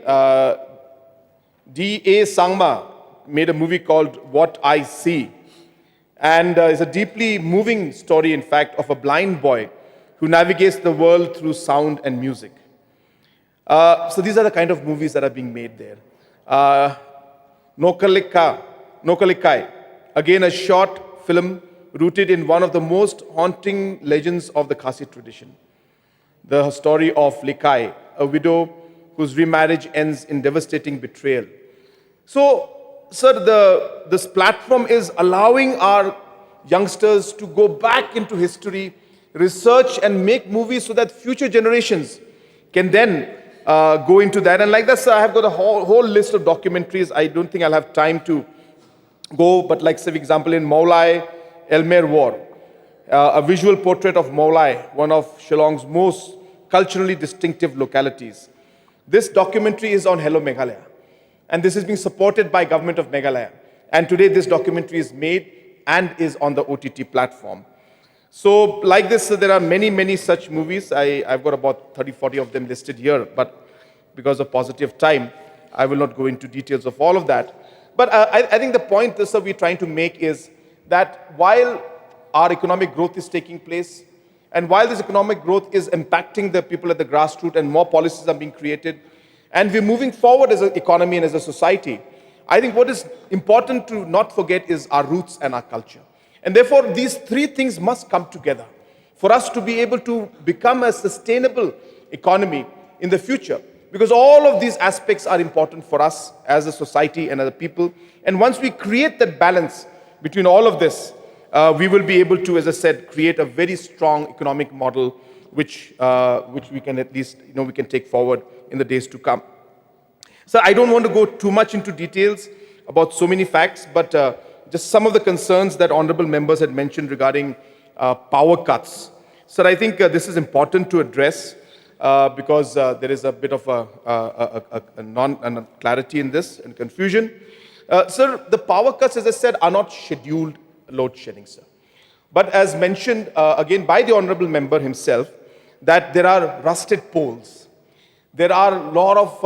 D.A. Sangma made a movie called What I See. And it's a deeply moving story, in fact, of a blind boy who navigates the world through sound and music. So these are the kind of movies that are being made there. Nokalikai, again a short film rooted in one of the most haunting legends of the Khasi tradition. The story of Likai, a widow whose remarriage ends in devastating betrayal. So, sir, this platform is allowing our youngsters to go back into history, research and make movies so that future generations can then go into that. And like this, I have got a whole list of documentaries. I don't think I'll have time to go, but like, say, for example, in Maulai Elmer War, a visual portrait of Maulai, one of Shillong's most culturally distinctive localities. This documentary is on Hello Meghalaya, and this is being supported by Government of Meghalaya. And today this documentary is made and is on the OTT platform. So like this, there are many such movies. I've got about 30, 40 of them listed here, but because of paucity of time, I will not go into details of all of that. But I think the point that we're trying to make is that while our economic growth is taking place, and while this economic growth is impacting the people at the grassroots and more policies are being created, and we're moving forward as an economy and as a society, I think what is important to not forget is our roots and our culture. And therefore, these three things must come together for us to be able to become a sustainable economy in the future. Because all of these aspects are important for us as a society and as a people. And once we create that balance between all of this, we will be able to, as I said, create a very strong economic model which we can at least, we can take forward in the days to come. So I don't want to go too much into details about so many facts, but just some of the concerns that honorable members had mentioned regarding power cuts. So I think this is important to address because there is a bit of a non-clarity in this and confusion. Sir, the power cuts, as I said, are not scheduled load shedding, sir. But as mentioned again by the honorable member himself, that there are rusted poles. There are a lot of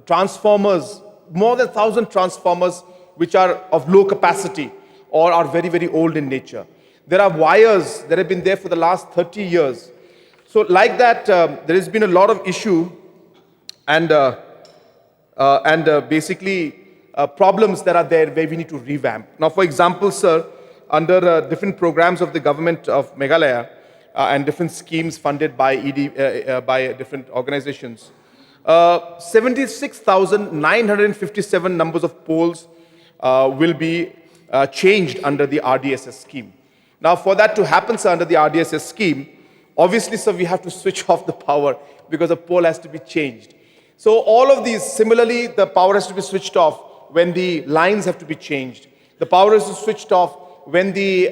transformers, more than 1,000 transformers which are of low capacity or are very old in nature. There are wires that have been there for the last 30 years. So like that, there has been a lot of issue and basically problems that are there where we need to revamp. Now, for example, sir, under different programs of the government of Meghalaya and different schemes funded by by different organizations, 76,957 numbers of poles will be changed under the RDSS scheme. Now, for that to happen, sir, under the RDSS scheme, obviously, sir, we have to switch off the power because a pole has to be changed. So all of these, similarly, the power has to be switched off when the lines have to be changed. The power is switched off when the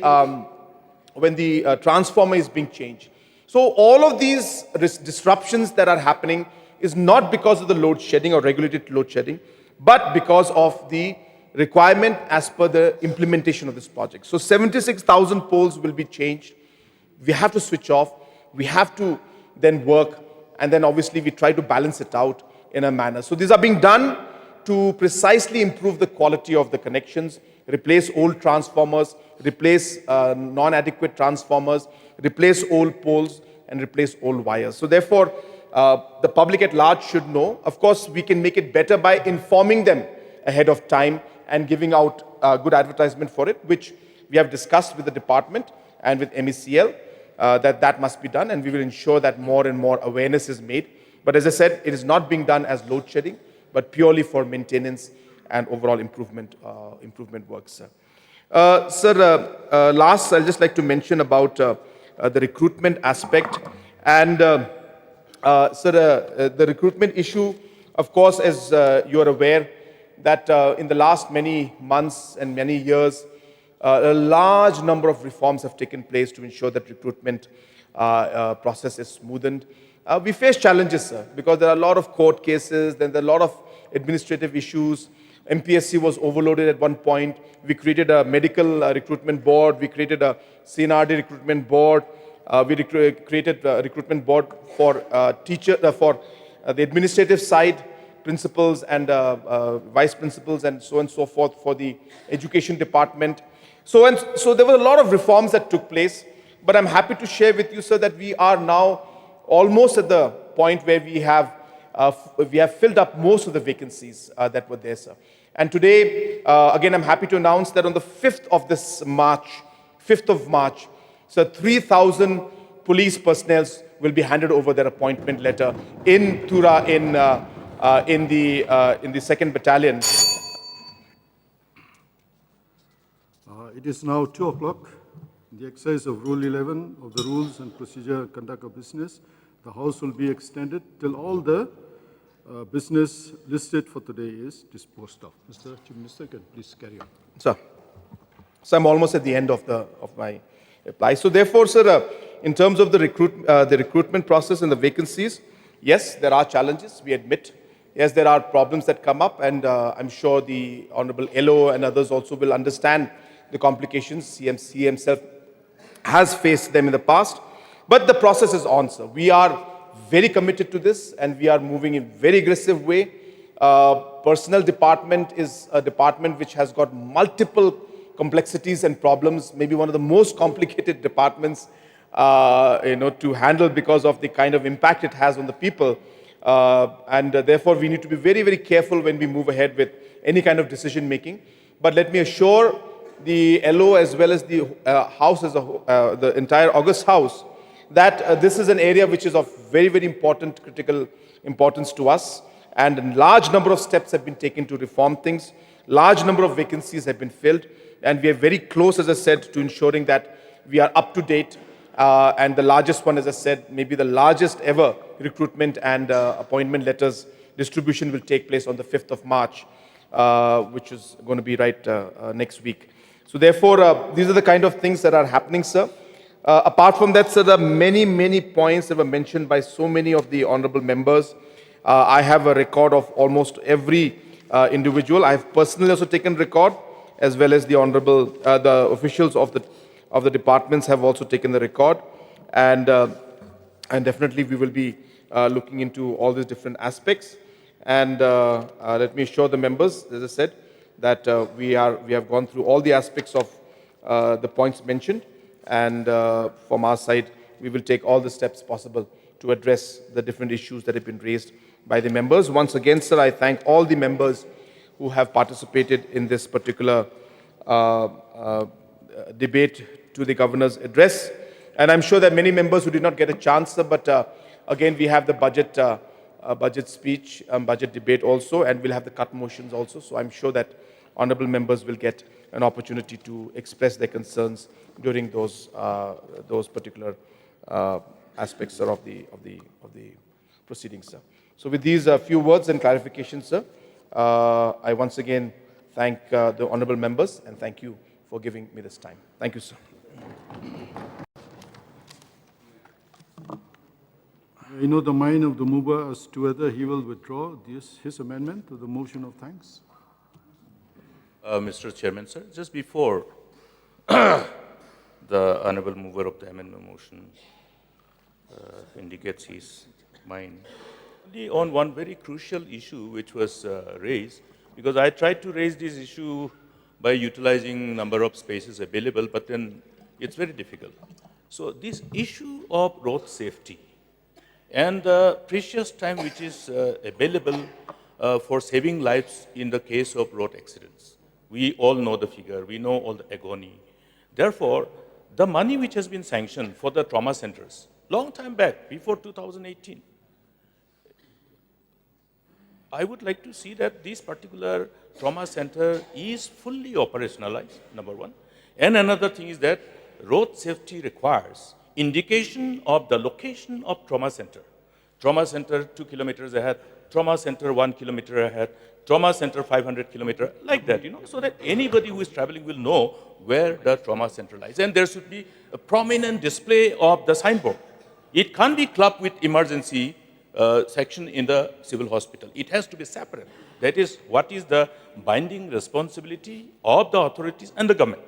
transformer is being changed. So all of these disruptions that are happening is not because of the load shedding or regulated load shedding, but because of the requirement as per the implementation of this project. So 76,000 poles will be changed. We have to switch off. We have to then work, and then obviously we try to balance it out in a manner. So these are being done to precisely improve the quality of the connections, replace old transformers, replace non-adequate transformers, replace old poles, and replace old wires. So therefore, the public at large should know. Of course, we can make it better by informing them ahead of time and giving out good advertisement for it, which we have discussed with the department and with MECL, that must be done, and we will ensure that more and more awareness is made. But as I said, it is not being done as load shedding, but purely for maintenance and overall improvement works, sir. Last, I'll just like to mention about the recruitment aspect. And the recruitment issue, of course, as you are aware, that in the last many months and many years, a large number of reforms have taken place to ensure that recruitment process is smoothened. We face challenges, sir, because there are a lot of court cases, then there are a lot of administrative issues. MPSC was overloaded at one point. We created a medical recruitment board. We created a CNRD recruitment board. We created a recruitment board for for the administrative side, principals and vice principals and so forth for the education department. So there were a lot of reforms that took place, but I'm happy to share with you, sir, that we are now almost at the point where we have filled up most of the vacancies that were there, sir. And today, again, I'm happy to announce that on the 5th of March, so 3,000 police personnel will be handed over their appointment letter in Tura in the 2nd Battalion. It is now 2 o'clock. In the exercise of Rule 11 of the Rules and Procedure Conduct of Business, The House will be extended till all the business listed for today is disposed of. Mr. Chief Minister, can please carry on. Sir. So I'm almost at the end of my reply. So therefore, sir, in terms of the recruitment process and the vacancies, yes, there are challenges, we admit. Yes, there are problems that come up, and I'm sure the Honorable LO and others also will understand the complications. CMC himself has faced them in the past. But the process is on, sir. We are very committed to this, and we are moving in very aggressive way. Personnel department is a department which has got multiple complexities and problems, maybe one of the most complicated departments to handle because of the kind of impact it has on the people. And therefore, we need to be very, very careful when we move ahead with any kind of decision making. But let me assure the LO as well as the House as a whole, the entire August House, that this is an area which is of very, very important, critical importance to us. And a large number of steps have been taken to reform things. Large number of vacancies have been filled. And we are very close, as I said, to ensuring that we are up to date. And the largest one, as I said, maybe the largest ever recruitment and appointment letters distribution will take place on the 5th of March, which is going to be right next week. So therefore, these are the kind of things that are happening, sir. Apart from that, sir, there are many, many points that were mentioned by so many of the honorable members. I have a record of almost every individual. I have personally also taken record, as well as the honorable, the officials of the departments have also taken the record. And definitely we will be looking into all these different aspects. And let me assure the members, as I said, that we have gone through all the aspects of the points mentioned. And from our side, we will take all the steps possible to address the different issues that have been raised by the members. Once again, sir, I thank all the members who have participated in this particular debate to the Governor's address. And I'm sure that many members who did not get a chance, sir, but again, we have the budget speech, budget debate also, and we'll have the cut motions also. So I'm sure that honorable members will get an opportunity to express their concerns during those particular aspects, sir, of the proceedings, sir. So with these few words and clarifications, sir, I once again thank the honorable members and thank you for giving me this time. Thank you, sir. I know the mind of the mover as to whether he will withdraw his amendment to the motion of thanks. Mr. Chairman, sir, just before the honorable mover of the amendment motion indicates his mind, only on one very crucial issue which was raised, because I tried to raise this issue by utilizing number of spaces available, but then it's very difficult. So this issue of road safety and the precious time which is available for saving lives in the case of road accidents. We all know the figure, we know all the agony. Therefore, the money which has been sanctioned for the trauma centers, long time back, before 2018, I would like to see that this particular trauma center is fully operationalized, number one. And another thing is that road safety requires indication of the location of trauma center. Trauma center 2 kilometers ahead, trauma center 1 kilometer ahead, trauma center 500 kilometers, like that, so that anybody who is traveling will know where the trauma center lies. And there should be a prominent display of the signboard. It can't be clubbed with emergency section in the civil hospital. It has to be separate. That is what is the binding responsibility of the authorities and the government.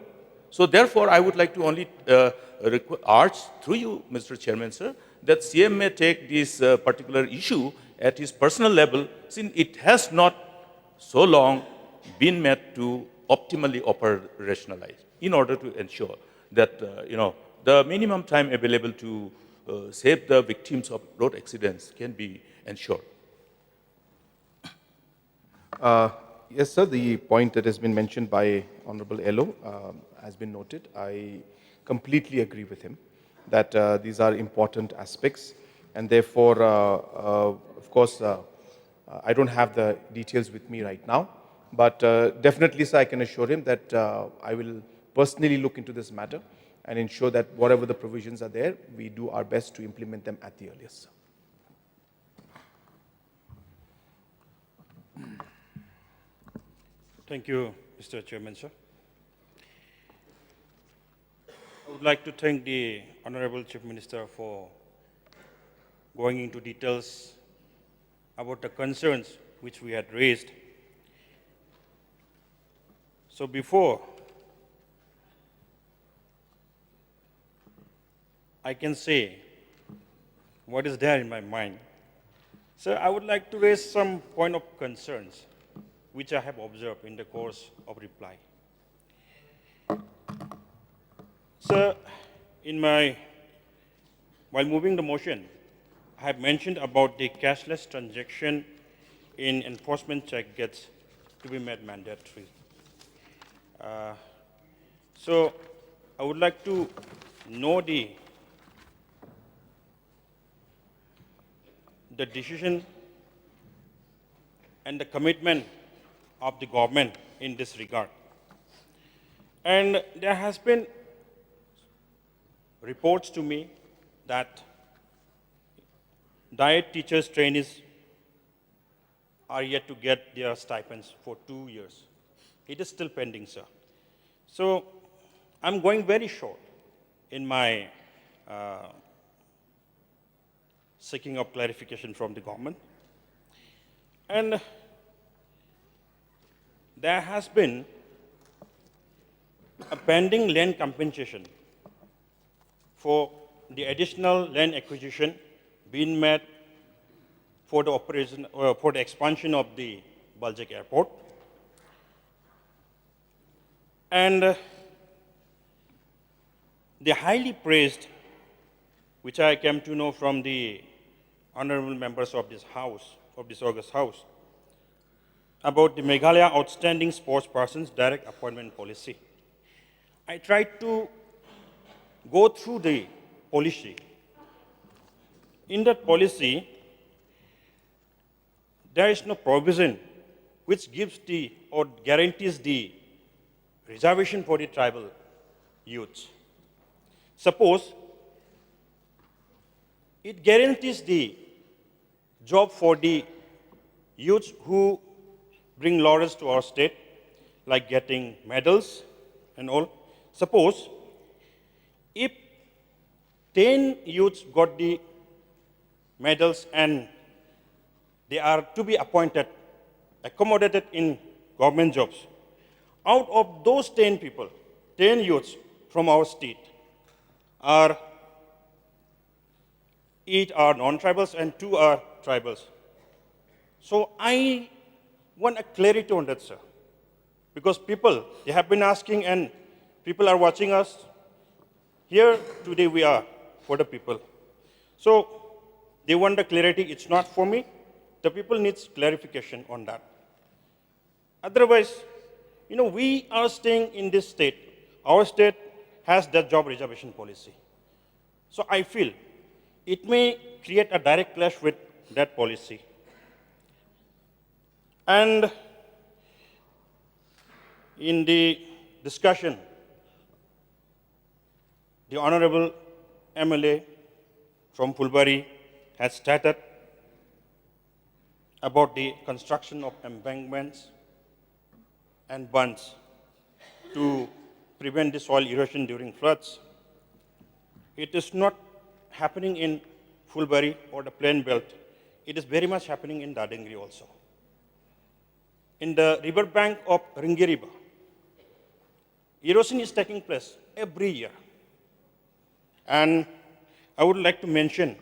So therefore, I would like to only urge through you, Mr. Chairman, sir, that CM may take this particular issue at his personal level, since it has not so long been met to optimally operationalize, in order to ensure that the minimum time available to save the victims of road accidents can be ensured. Yes, sir, the point that has been mentioned by Honorable LO has been noted. I completely agree with him that these are important aspects, and therefore, of course, I don't have the details with me right now, but definitely, sir, I can assure him that I will personally look into this matter and ensure that whatever the provisions are there, we do our best to implement them at the earliest, sir. Thank you, Mr. Chairman, sir. I would like to thank the Honorable Chief Minister for going into details about the concerns which we had raised. So before I can say what is there in my mind, sir, I would like to raise some point of concerns which I have observed in the course of reply. Sir, while moving the motion, I have mentioned about the cashless transaction in enforcement check gets to be made mandatory. So I would like to know the decision and the commitment of the government in this regard. And there has been reports to me that diet teachers trainees are yet to get their stipends for 2 years. It is still pending, sir. So I'm going very short in my seeking of clarification from the government. And there has been a pending land compensation for the additional land acquisition being made for the operation for the expansion of the Baljak Airport. And the highly praised, which I came to know from the honorable members of this House, of this August House, about the Meghalaya Outstanding Sports Persons Direct Appointment Policy. I tried to go through the policy. In that policy, there is no provision which gives the or guarantees the reservation for the tribal youths. Suppose it guarantees the job for the youths who bring laurels to our state, like getting medals and all. Suppose if 10 youths got the medals and they are to be appointed, accommodated in government jobs, out of those 10 people, 10 youths from our state are 8 are non-tribals and 2 are tribals. So I want a clarity on that, sir. Because people, they have been asking and people are watching us. Here today we are for the people. So they want the clarity, it's not for me. The people needs clarification on that. Otherwise, we are staying in this state. Our state has that job reservation policy. So I feel it may create a direct clash with that policy. And in the discussion, the Honorable MLA from Fulbari has stated about the construction of embankments and bunds to prevent the soil erosion during floods. It is not happening in Fulbari or the plain belt. It is very much happening in Dadangri also. In the river bank of Ringi River, erosion is taking place every year. And I would like to mention,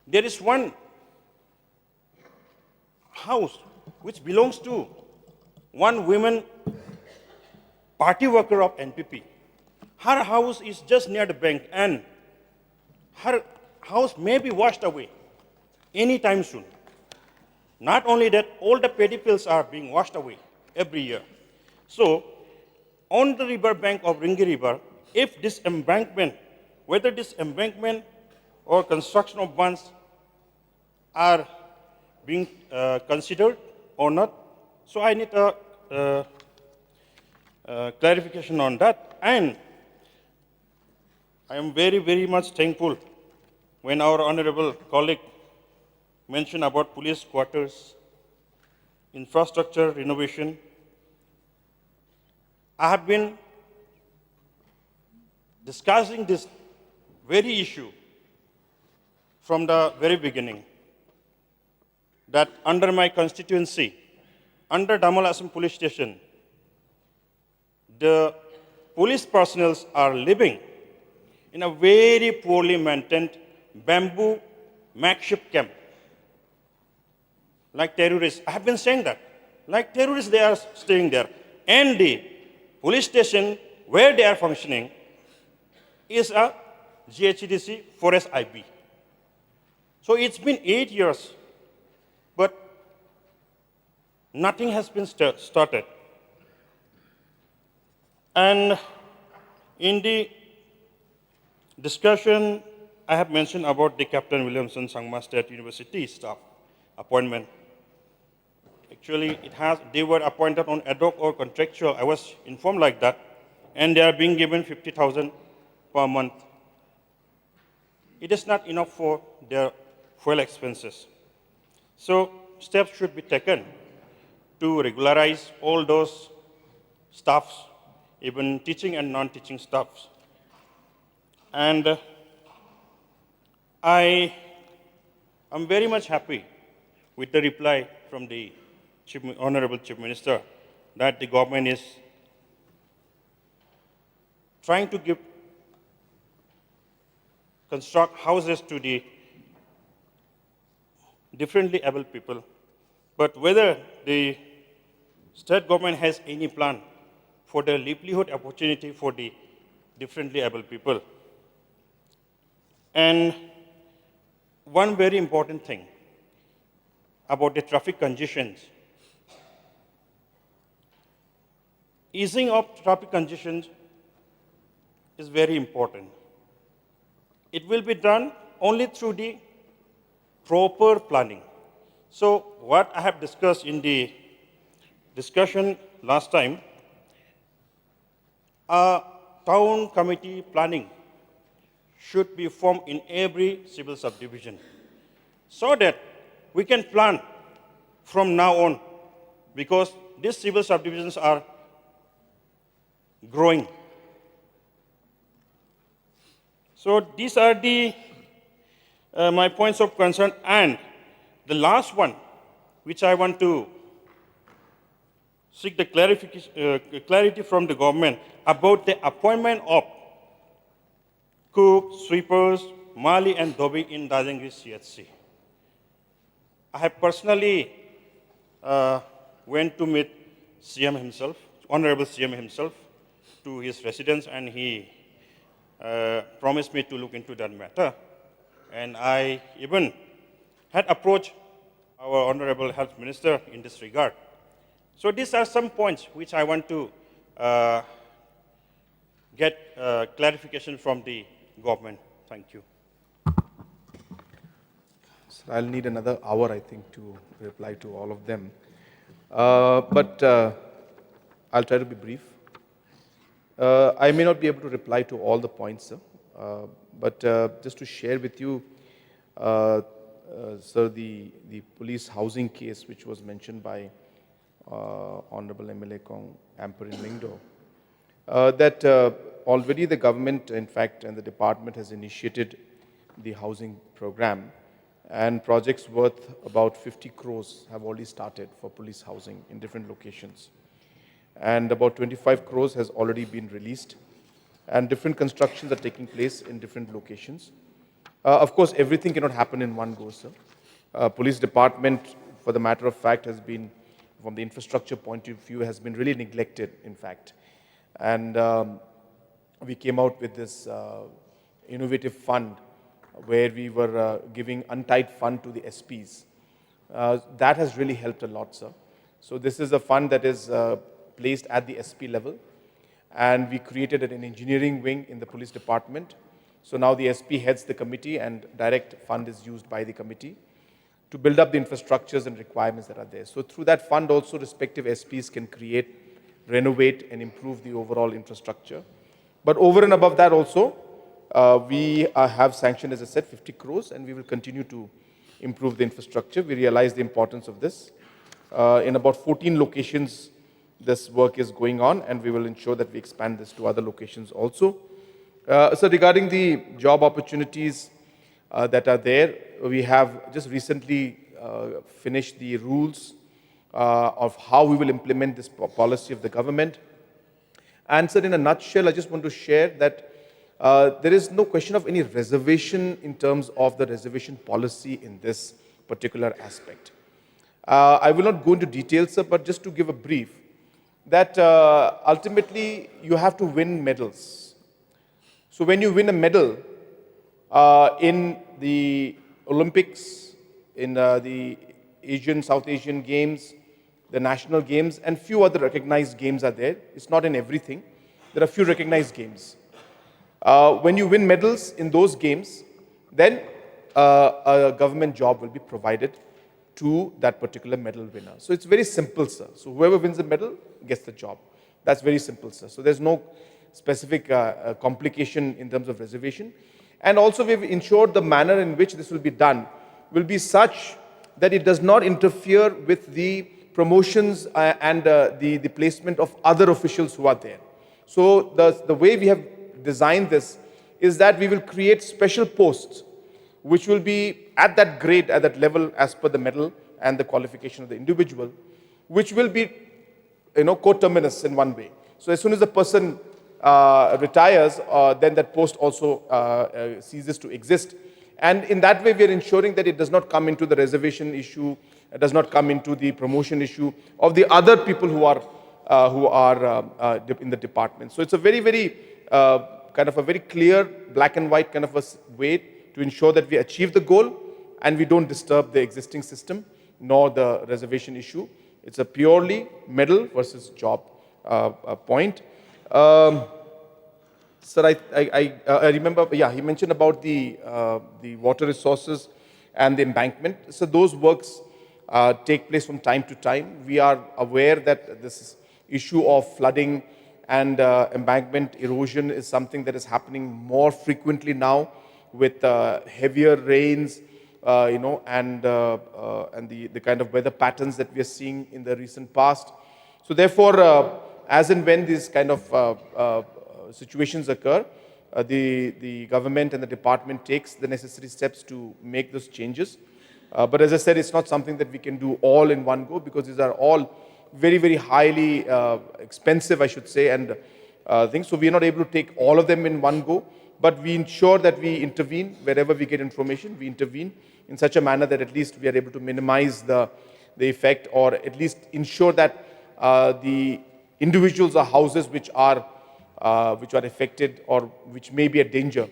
there is one house which belongs to one woman party worker of NPP. Her house is just near the bank and her house may be washed away anytime soon. Not only that, all the paddy fields are being washed away every year. So, on the river bank of Ringi River, if this embankment, whether this embankment or construction of bunds are being considered or not, so I need a clarification on that. And I am very, very much thankful when our honorable colleague mentioned about police quarters infrastructure renovation. I have been discussing this very issue from the very beginning, that under my constituency, under Damalasam police station, the police personnel are living in a very poorly maintained bamboo makeshift camp. Like terrorists, I have been saying that. Like terrorists, they are staying there. And the police station where they are functioning is a GHDC Forest IB. So it's been 8 years, but nothing has been started. And in the discussion, I have mentioned about the Captain Williamson Sangma State University staff appointment. Actually, they were appointed on ad hoc or contractual. I was informed like that, and they are being given 50,000 per month. It is not enough for their fuel expenses. So steps should be taken to regularize all those staffs, even teaching and non-teaching staffs. And I am very much happy with the reply from the Honorable Chief Minister that the government is trying to construct houses to the differently able people. But whether the state government has any plan for the livelihood opportunity for the differently able people. And one very important thing about the traffic congestions. Easing of traffic congestions is very important. It will be done only through the proper planning. So what I have discussed in the discussion last time, a town committee planning should be formed in every civil subdivision so that we can plan from now on, because these civil subdivisions are growing. So these are my points of concern. And the last one, which I want to seek the clarity from the government about the appointment of cooks, sweepers, Mali and Dobi in Dajangri CHC. I have personally went to meet CM himself, Honorable CM himself, to his residence, and he promised me to look into that matter. And I even had approached our Honorable Health Minister in this regard. So these are some points which I want to get clarification from the government. Thank you. So I'll need another hour, I think, to reply to all of them. But I'll try to be brief. I may not be able to reply to all the points, sir. But just to share with you, sir, the police housing case which was mentioned by Honorable MLA Kong Amper in Lingdo, that already the government, in fact, and the department has initiated the housing program, and projects worth about 50 crores have already started for police housing in different locations. And about 25 crores has already been released, and different constructions are taking place in different locations. Of course, everything cannot happen in one go, sir. Police department, for the matter of fact, has been, from the infrastructure point of view, has been really neglected, in fact. And we came out with this innovative fund where we were giving untied fund to the SPs. That has really helped a lot, sir. So this is a fund that is placed at the SP level, and we created an engineering wing in the police department. So now the SP heads the committee, and direct fund is used by the committee to build up the infrastructures and requirements that are there. So through that fund also, respective SPs can create, renovate, and improve the overall infrastructure. But over and above that also, we have sanctioned, as I said, 50 crores, and we will continue to improve the infrastructure. We realize the importance of this. In about 14 locations, this work is going on, and we will ensure that we expand this to other locations also. So regarding the job opportunities that are there, we have just recently finished the rules of how we will implement this policy of the government. And so in a nutshell, I just want to share that there is no question of any reservation in terms of the reservation policy in this particular aspect. I will not go into details, sir, but just to give a brief, that ultimately you have to win medals. So when you win a medal in the Olympics, in the South Asian Games, the national games, and few other recognized games are there. It's not in everything. There are few recognized games. When you win medals in those games, then a government job will be provided to that particular medal winner. So it's very simple, sir. So whoever wins the medal gets the job. That's very simple, sir. So there's no specific complication in terms of reservation. And also we've ensured the manner in which this will be done will be such that it does not interfere with the promotions and the placement of other officials who are there. So the way we have designed this is that we will create special posts which will be at that grade, at that level as per the medal and the qualification of the individual, which will be, coterminous in one way. So as soon as the person retires, then that post also ceases to exist. And in that way, we are ensuring that it does not come into the reservation issue, it does not come into the promotion issue of the other people who are in the department. So it's a very, very kind of a very clear black and white kind of a way to ensure that we achieve the goal and we don't disturb the existing system nor the reservation issue. It's a purely medal versus job point. Sir, I remember, he mentioned about the water resources and the embankment. So those works take place from time to time. We are aware that this issue of flooding and embankment erosion is something that is happening more frequently now with heavier rains, and the kind of weather patterns that we are seeing in the recent past. So therefore, as and when these kind of situations occur, the government and the department takes the necessary steps to make those changes. But as I said, it's not something that we can do all in one go because these are all very, very highly expensive, I should say, and things. So we are not able to take all of them in one go, but we ensure that we intervene wherever we get information. We intervene in such a manner that at least we are able to minimize the effect, or at least ensure that the individuals or houses which are affected or which may be a danger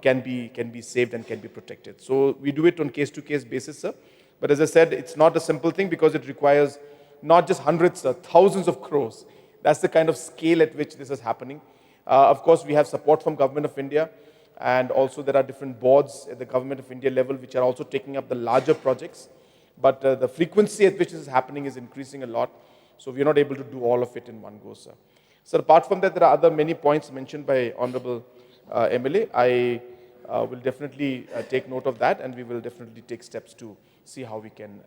can be saved and can be protected. So we do it on case-to-case basis, sir. But as I said, it's not a simple thing because it requires not just hundreds, thousands of crores. That's the kind of scale at which this is happening. Of course, we have support from Government of India, and also there are different boards at the Government of India level which are also taking up the larger projects. But the frequency at which this is happening is increasing a lot. So we are not able to do all of it in one go, sir. So apart from that, there are other many points mentioned by Honorable MLA. I will definitely take note of that, and we will definitely take steps to see how we can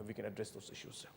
address those issues, sir.